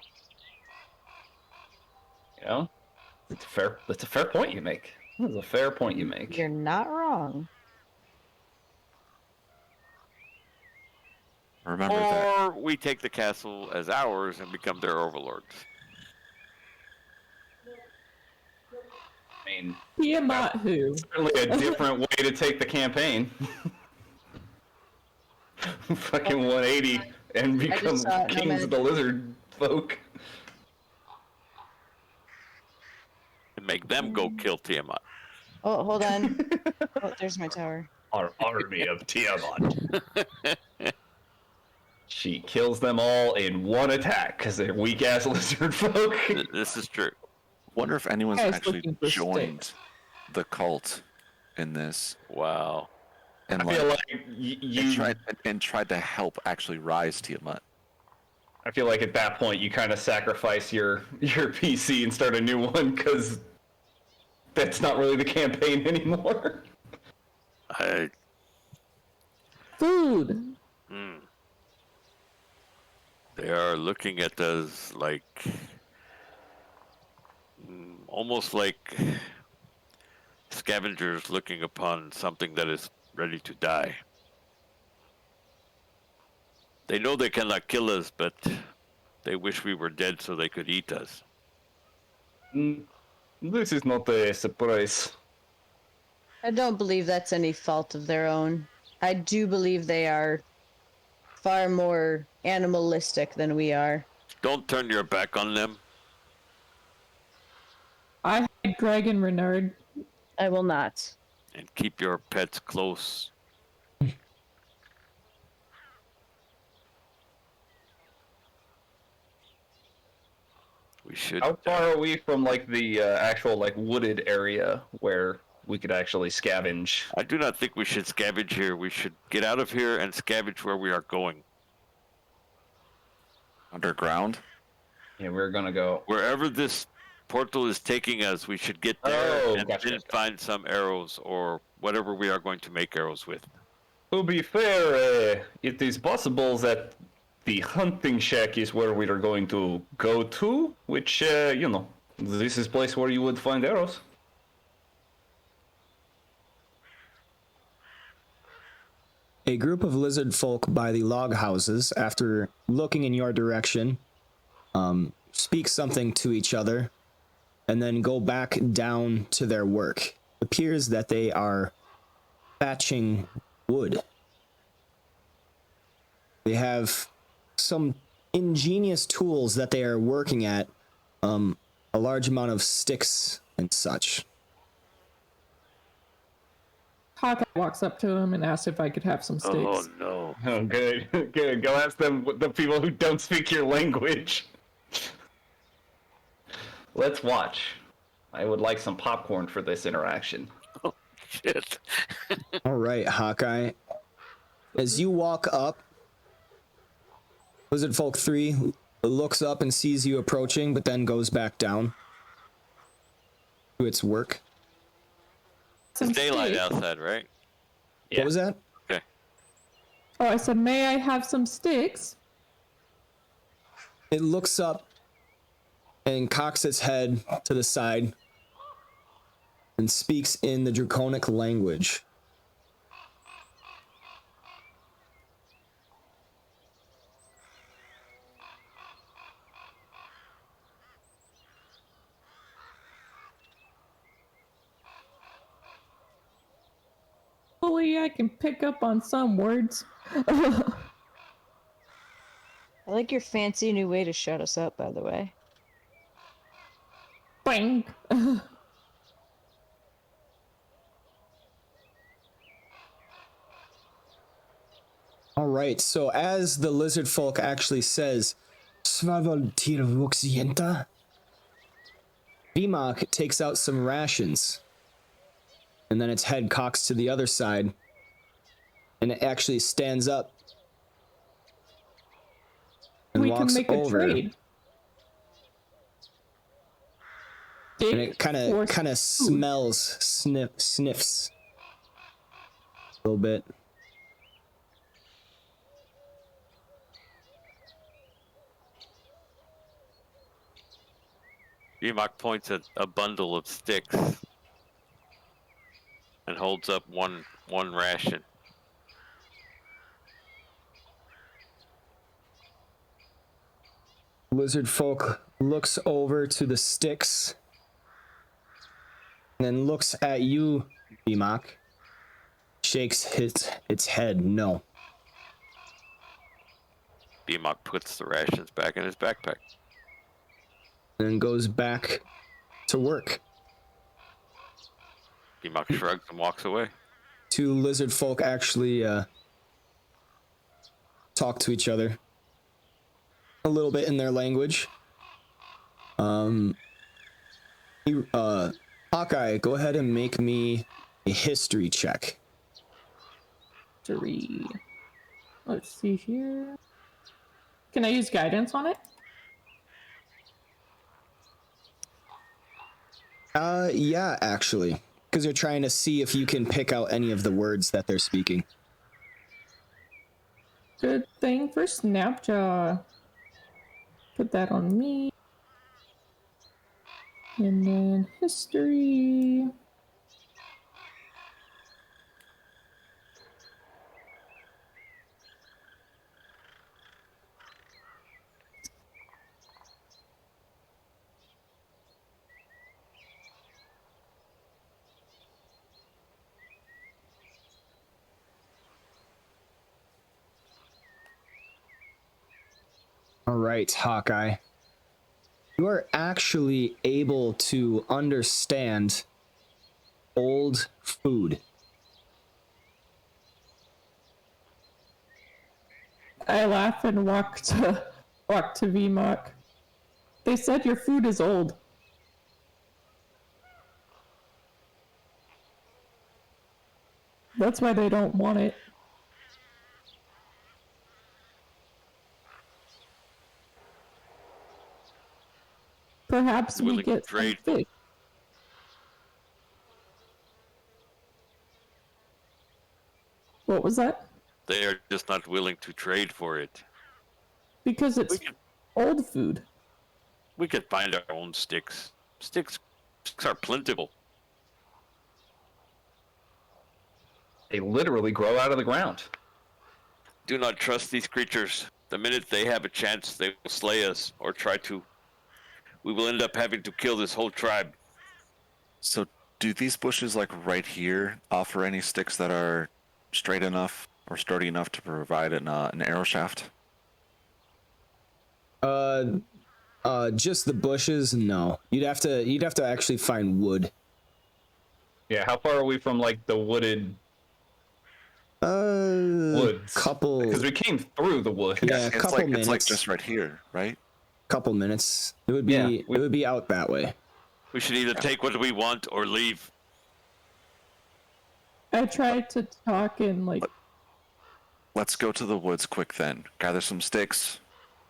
You know? That's a fair point you make. That's a fair point you make. You're not wrong. Remember that. Or we take the castle as ours and become their overlords. I mean, Tiamat who? certainly a different way to take the campaign. Fucking 180 and become saw it, kings of the lizard folk. And make them go kill Tiamat. Oh, hold on. Oh, there's my tower. Our army of Tiamat. She kills them all in one attack because they're weak ass lizard folk. This is true. Wonder if anyone's Guys actually looking for joined sticks. the cult in this Wow. and I feel like tried to help actually rise Tiamat. I feel like at that point you kind of sacrifice your PC and start a new one because that's not really the campaign anymore. Food. They are looking at us like almost like scavengers looking upon something that is ready to die. They know they cannot kill us, but they wish we were dead so they could eat us. This is not a surprise. I don't believe that's any fault of their own. I do believe they are far more animalistic than we are. Don't turn your back on them. I had Greg and Renard. I will not. And keep your pets close. We should. How far are we from like the actual like wooded area where we could actually scavenge? I do not think we should scavenge here. We should get out of here and scavenge where we are going. Underground? Yeah, we're gonna go. Wherever this portal is taking us, we should get there Oh, and gotcha, then gotcha. find some arrows or whatever we are going to make arrows with. To be fair, it is possible that the hunting shack is where we are going to go to, which, this is a place where you would find arrows. A group of lizard folk by the log houses, after looking in your direction, speak something to each other, and then go back down to their work. It appears that they are thatching wood. They have some ingenious tools that they are working at, a large amount of sticks and such. Hawkeye walks up to him and asks if I could have some sticks. Oh no. Oh, good, good. Go ask them, the people who don't speak your language. Let's watch. I would like some popcorn for this interaction. Shit. All right, Hawkeye. As you walk up, Lizard Folk 3 looks up and sees you approaching, but then goes back down to its work. Some It's daylight sticks. outside, right? Yeah. What was that? Okay. Oh, I said, may I have some sticks? It looks up and cocks its head to the side, and speaks in the draconic language. Hopefully I can pick up on some words. I like your fancy new way to shut us up, by the way. Bang! All right, so as the lizard folk actually says, Svavoltir Vimak takes out some rations, and then its head cocks to the other side, and it actually stands up and We walks can make over. a trade. And it kind of sniffs a little bit. Vimok points at a bundle of sticks and holds up one ration. Lizard folk looks over to the sticks and then looks at you, Vimok. Shakes its head no. Vimok puts the rations back in his backpack. And then goes back to work. Vimok shrugs and walks away. Two lizard folk actually talk to each other a little bit in their language. Hawkeye, go ahead and make me a history check. 3. Let's see here. Can I use guidance on it? Yeah, actually. Because you're trying to see if you can pick out any of the words that they're speaking. Good thing for Snapjaw. Put that on me. And then history. All right, Hawkeye. You are actually able to understand old food. I laugh and walk to Vmok. They said your food is old. That's why they don't want it. Perhaps we Willing to get some trade. fish. What was that? They are just not willing to trade for it. Because it's old food. We could find our own sticks. Sticks are plentiful. They literally grow out of the ground. Do not trust these creatures. The minute they have a chance, they will slay us or try to. We will end up having to kill this whole tribe. So, do these bushes, like right here, offer any sticks that are straight enough or sturdy enough to provide an arrow shaft? Just the bushes? No. You'd have to actually find wood. Yeah, how far are we from like the wooded woods? Couple. Because we came through the woods. Yeah, a it's couple like minutes. it's like just right here, right? Couple minutes. It would be it would be out that way. We should either take what we want or leave. I tried to talk in like. Let's go to the woods quick then. Gather some sticks.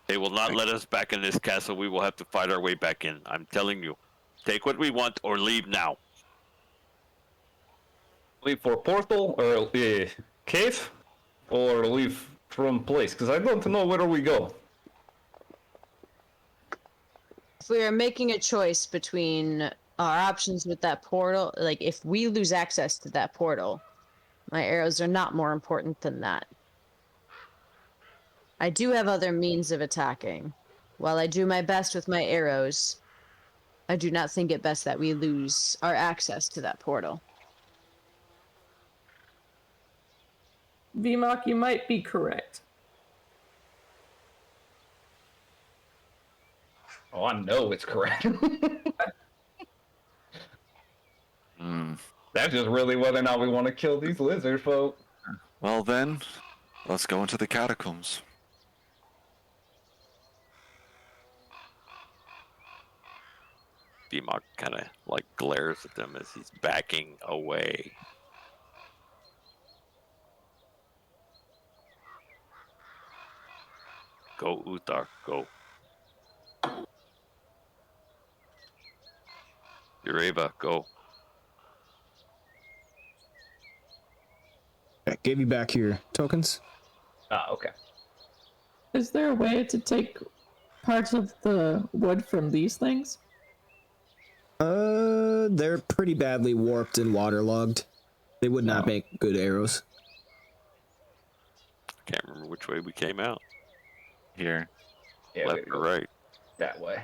They will not let us back in this castle. We will have to fight our way back in. I'm telling you. Take what we want or leave now. Leave for portal or cave, or leave from place? Because I don't know where we go. If we are making a choice between our options with that portal, like if we lose access to that portal, my arrows are not more important than that. I do have other means of attacking. While I do my best with my arrows, I do not think it best that we lose our access to that portal. VMOC, you might be correct. Oh, I know it's correct. That's just really whether or not we want to kill these lizard folk. Well then, let's go into the catacombs. Demok kind of like glares at them as he's backing away. Go, Euthyr, go. Ureva, go. I gave you back your tokens. Ah, okay. Is there a way to take parts of the wood from these things? They're pretty badly warped and waterlogged. They would not make good arrows. Can't remember which way we came out. Here. Yeah, Left we or go right? that way.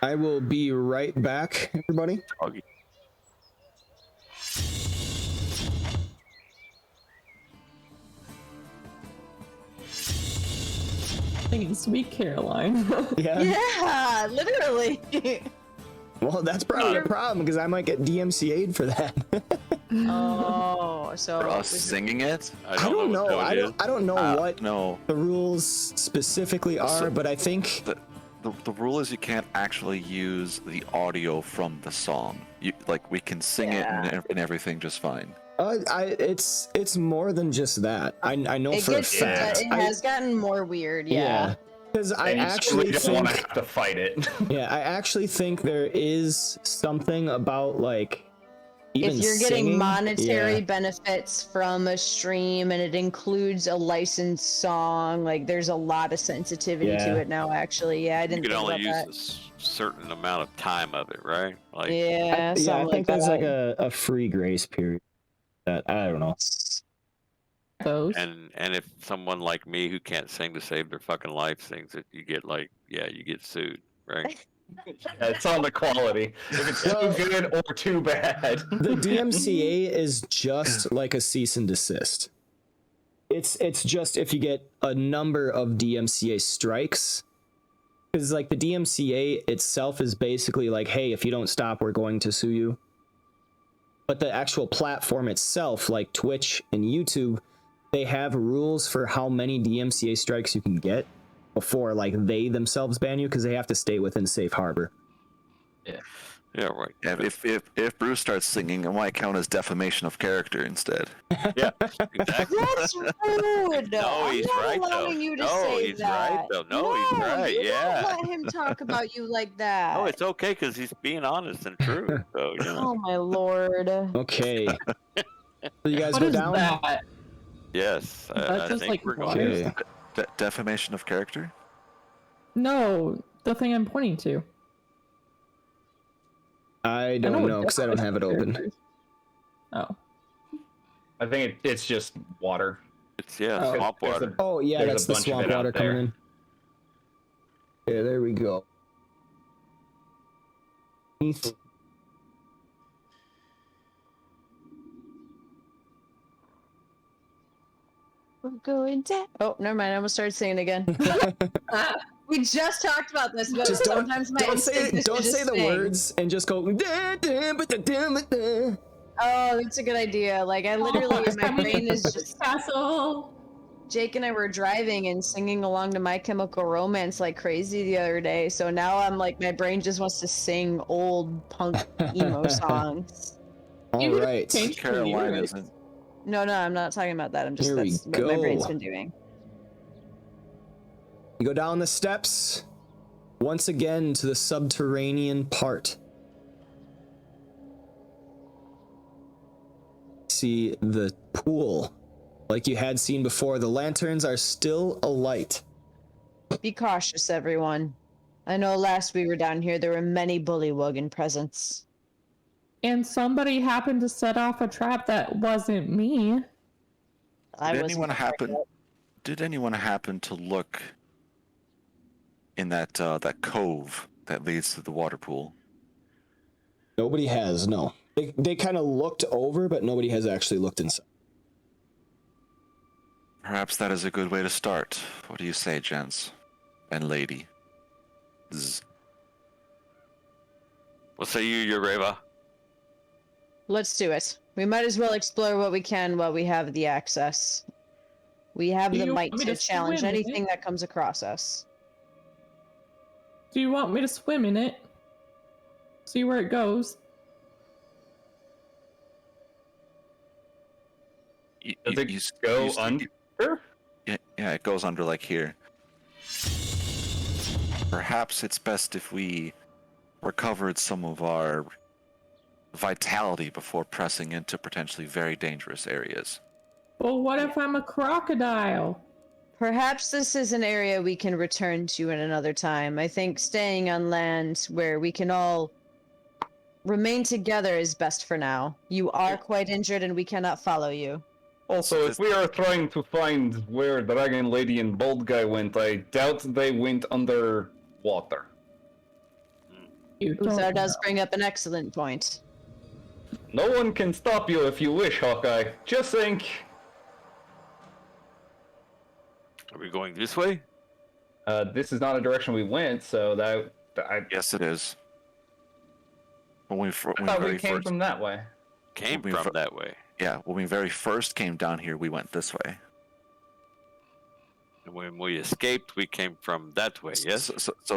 I will be right back, everybody. Doggy. Thinking Sweet Caroline. Yeah. Yeah, literally. Well, that's probably a problem because I might get DMCA'd for that. Oh, so For us singing it? I don't know. what that is. I don't know what No. the rules specifically are, So- but I think The rule is you can't actually use the audio from the song. We can sing it and everything just fine. it's more than just that. I know it for a gets fact. it has gotten more weird. Yeah. Because I And you actually don't want to think have to fight it. yeah, I actually think there is something about like even If you're getting singing. monetary Yeah. benefits from a stream and it includes a licensed song, like there's a lot of sensitivity Yeah. to it now. Actually, yeah, I You didn't can think only about use that. a certain amount of time of it, right? Like, Yeah, I something think like there's like that. a free grace period. That I don't know. Those. and if someone like me who can't sing to save their fucking life sings it, you get you get sued, right? It's on the quality. If it's Well- too good or too bad. The DMCA is just like a cease and desist. It's just if you get a number of DMCA strikes, because like the DMCA itself is basically like, hey, if you don't stop, we're going to sue you. But the actual platform itself, like Twitch and YouTube, they have rules for how many DMCA strikes you can get before like they themselves ban you, because they have to stay within safe harbor. Yeah, right. And if Bruce starts singing, it might count as defamation of character instead. Yeah, exactly. That's rude. No, I'm he's not right, allowing though. you to No, say he's that. right, though. No, he's right, you yeah. Don't let him talk about you like that. Oh, it's okay because he's being honest and true. So, you know. Oh my lord. Okay. So you guys What go is down? that? Yes, That's I just think like we're why? going. Okay. Defamation of character? No, the thing I'm pointing to. I know don't what know because I don't have it open. characters- Oh. I think it's just water. It's Oh. swamp There's water. Oh yeah, There's a that's the bunch of swamp it out water coming in. Yeah, there we go. We're going down. Oh, never mind. I almost started singing again. We just talked about this, but Just sometimes my don't say instinct is to don't just say the sing. words and just go. Oh, that's a good idea. Like I literally, my brain is just. Castle. Jake and I were driving and singing along to My Chemical Romance like crazy the other day. So now I'm like, my brain just wants to sing old punk emo songs. All right. Change the Caroline lyrics. isn't. No, I'm not talking about that. I'm just Here we that's what my brain's go. been doing. You go down the steps once again to the subterranean part. See the pool. Like you had seen before, the lanterns are still alight. Be cautious, everyone. I know last we were down here, there were many bullywugging presents. And somebody happened to set off a trap that wasn't me. I Did wasn't anyone gonna happen? bring it up. Did anyone happen to look in that that cove that leads to the water pool? Nobody has, no. They kind of looked over, but nobody has actually looked inside. Perhaps that is a good way to start. What do you say, gents and lady? What say you, Ureva? Let's do it. We might as well explore what we can while we have the access. We have Do the you might want me to to challenge swim in it? anything that comes across us. Do you want me to swim in it? See where it Does it go under? Yeah, it goes under like here. Perhaps it's best if we recovered some of our vitality before pressing into potentially very dangerous areas. Well, what if I'm a crocodile? Perhaps this is an area we can return to in another time. I think staying on land where we can all remain together is best for now. You are quite injured and we cannot follow you. Also, if we are trying to find where Dragon Lady and Bald Guy went, I doubt they went underwater. You don't Euthyr does know. bring up an excellent point. No one can stop you if you wish, Hawkeye. Just think. Are we going this way? This is not a direction we went, so I Yes, it is. When we thought we very came first, from that way. Came We from fro- that way. yeah, when we very first came down here, we went this way. And when we escaped, we came from that way, yes?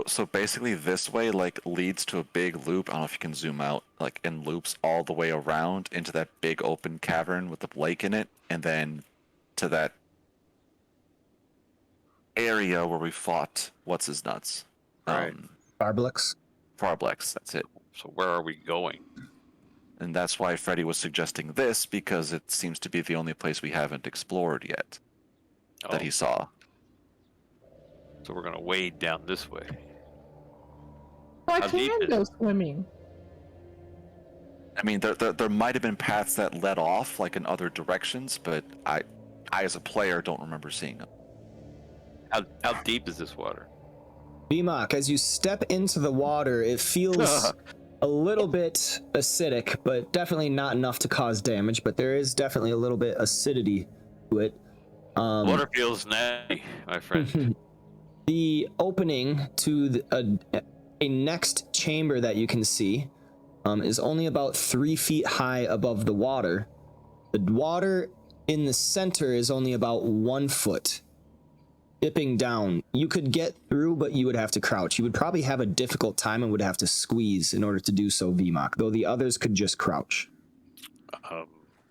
So basically, this way like leads to a big loop. I don't know if you can zoom out, like in loops all the way around into that big open cavern with the lake in it, and then to that area where we fought what's his nuts, Right. Barblix? Farblex. That's it. So where are we going? And that's why Freddy was suggesting this, because it seems to be the only place we haven't explored yet that he saw. So we're going to wade down this way. I How deep can is go it? swimming. I mean, there might have been paths that led off, like in other directions, but I as a player, don't remember seeing them. How deep is this water? Vmok, as you step into the water, it feels a little bit acidic, but definitely not enough to cause damage, but there is definitely a little bit acidity to it. Water feels nasty, my friend. The opening to a next chamber that you can see is only about 3 feet high above the water. The water in the center is only about 1 foot, dipping down. You could get through, but you would have to crouch. You would probably have a difficult time and would have to squeeze in order to do so, Vmok, though the others could just crouch.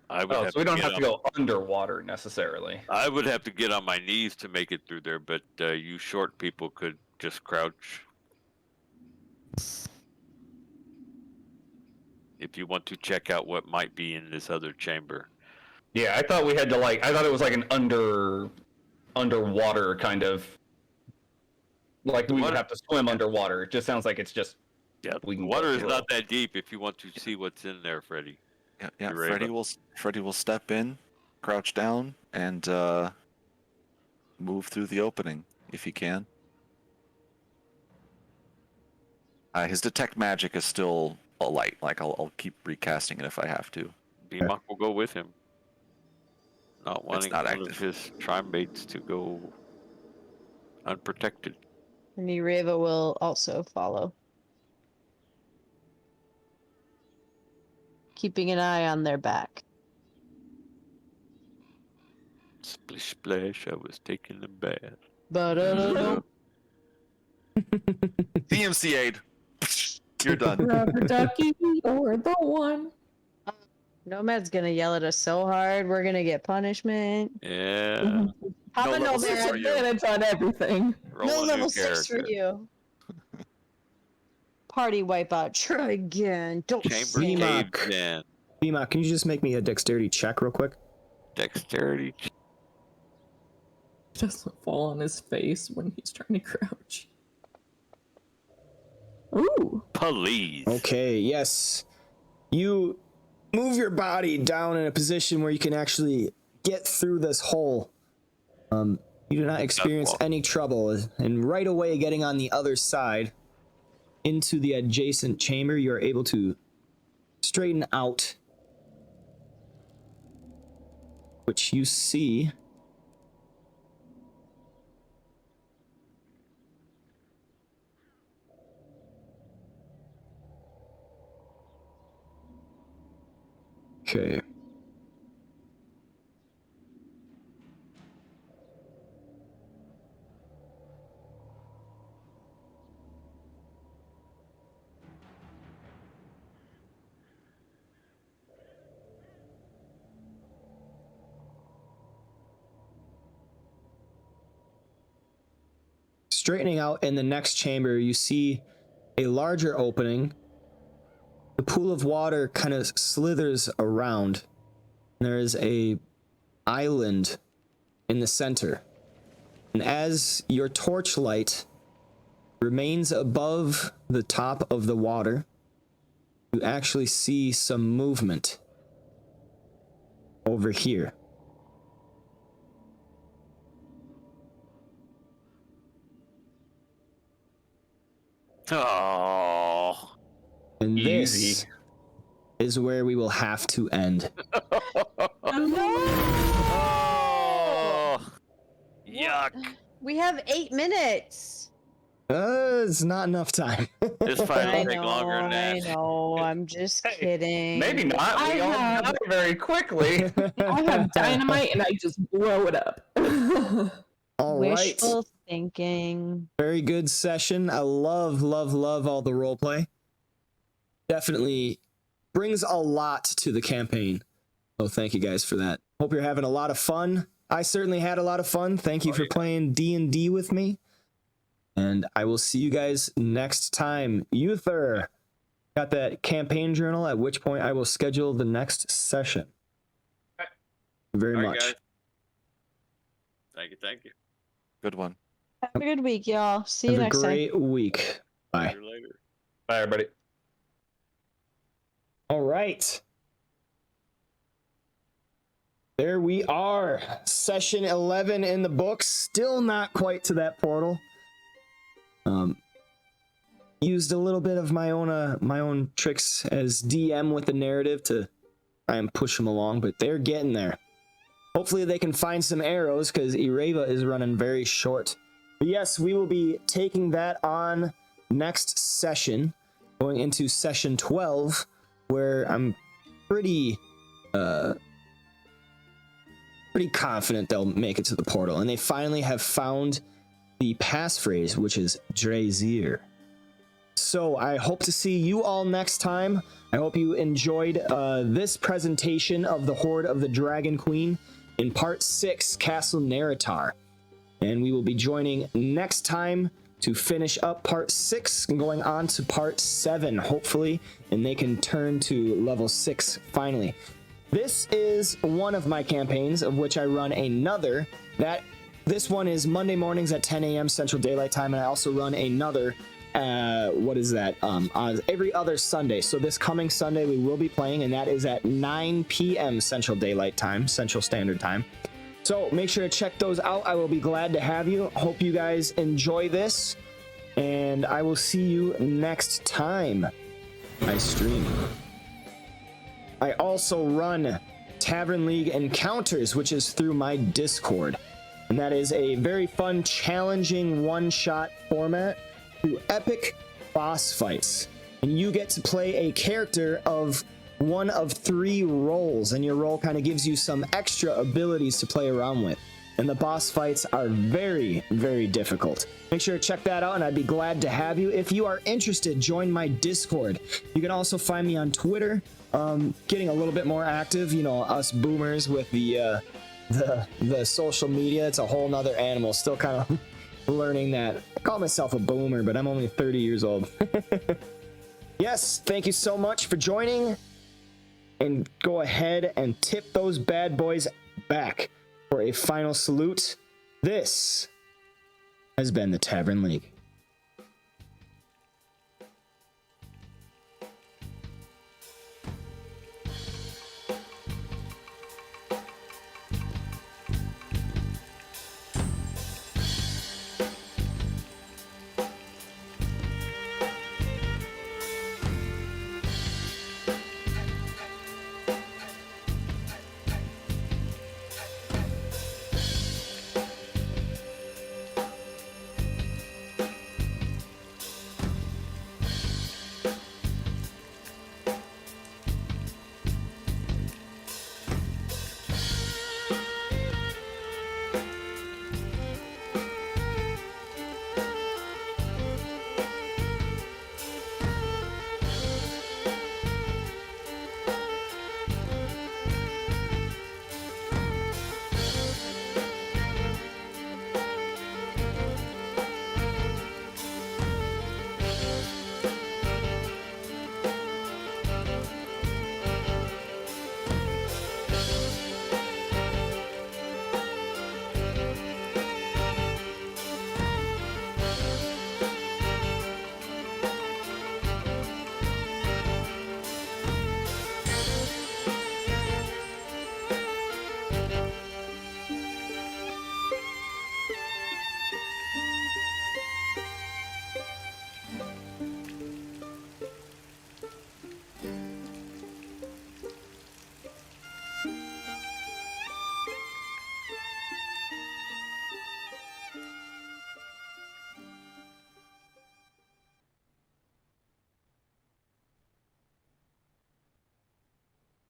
I would Oh, have so we don't get have to on- go underwater necessarily. I would have to get on my knees to make it through there, but you short people could just crouch. If you want to check out what might be in this other chamber. Yeah, I thought we had to I thought it was like an underwater kind of. Like we would Water- have to swim underwater. It just sounds like it's just. Yeah, We the can water go is through not that deep if you want to see what's in there, Freddy. Yeah. You're right, Freddy will step in, crouch down, and move through the opening if he can. His detect magic is still a light. Like I'll keep recasting it if I have to. Bmok will go with him. Not wanting not one of active. his trimates to go unprotected. And Ureva will also follow. Keeping an eye on their back. Splish splash, I was taking a bath. But DMCA'd. You're done. Rubber ducky or the one. Nomad's gonna yell at us so hard, we're gonna get punishment. Yeah. Papa level six Nomad, for you. Advantage on everything. Roll no a level new 6 for character. you. Party wipeout. Try again. Don't Chamber sing. Vmok. cave den. Vmok, can you just make me a dexterity check real quick? Dexterity. Doesn't fall on his face when he's trying to crouch. Ooh. Please. Okay, yes. You move your body down in a position where you can actually get through this hole. You do not experience any trouble, and right away getting on the other side into the adjacent chamber, you're able to straighten out, which you see okay. Straightening out in the next chamber, you see a larger opening. The pool of water kind of slithers around. There is a island in the center. And as your torchlight remains above the top of the water, you actually see some movement over here. Oh. And this Easy. is where we will have to end. Oh. Yuck. We have 8 minutes. It's not enough time. This fight I will take longer than I that. know. I'm just Hey, kidding. Maybe not. We I all have- die very quickly. I have dynamite and I just blow it up. All right. Wishful thinking. Very good session. I love all the roleplay. Definitely brings a lot to the campaign. So thank you guys for that. Hope you're having a lot of fun. I certainly had a lot of fun. Thank you for playing D&D with me. And I will see you guys next time. Euthyr, got that campaign journal, at which point I will schedule the next session. Okay. Very All right, much. guys. Thank you. Good one. Have a good week, y'all. See you Have a next time. great week. Bye. See you later. Bye, everybody. All right. There we are. Session 11 in the books. Still not quite to that portal. Used a little bit of my own tricks as DM with the narrative to try and push them along, but they're getting there. Hopefully they can find some arrows because Ireva is running very short. But yes, we will be taking that on next session, going into session 12, where I'm pretty confident they'll make it to the portal. And they finally have found the passphrase, which is Draezir. So I hope to see you all next time. I hope you enjoyed this presentation of the Hoard of the Dragon Queen in part 6, Castle Neritar. And we will be joining next time to finish up part 6 and going on to part 7, hopefully, and they can turn to level 6 finally. This is one of my campaigns, of which I run another. This one is Monday mornings at 10 a.m. Central Daylight Time, and I also run another, every other Sunday. So this coming Sunday we will be playing, and that is at 9 p.m. Central Daylight Time, Central Standard Time. So make sure to check those out. I will be glad to have you. Hope you guys enjoy this, and I will see you next time I stream. I also run Tavern League Encounters, which is through my Discord. And that is a very fun, challenging one-shot format through epic boss fights. And you get to play a character of one of 3 roles, and your role kind of gives you some extra abilities to play around with. And the boss fights are very, very difficult. Make sure to check that out, and I'd be glad to have you. If you are interested, join my Discord. You can also find me on Twitter. Getting a little bit more active, you know, us boomers with the social media. It's a whole nother animal. Still kind of learning that. I call myself a boomer, but I'm only 30 years old. Yes, thank you so much for joining, and go ahead and tip those bad boys back for a final salute. This has been the Tavern League.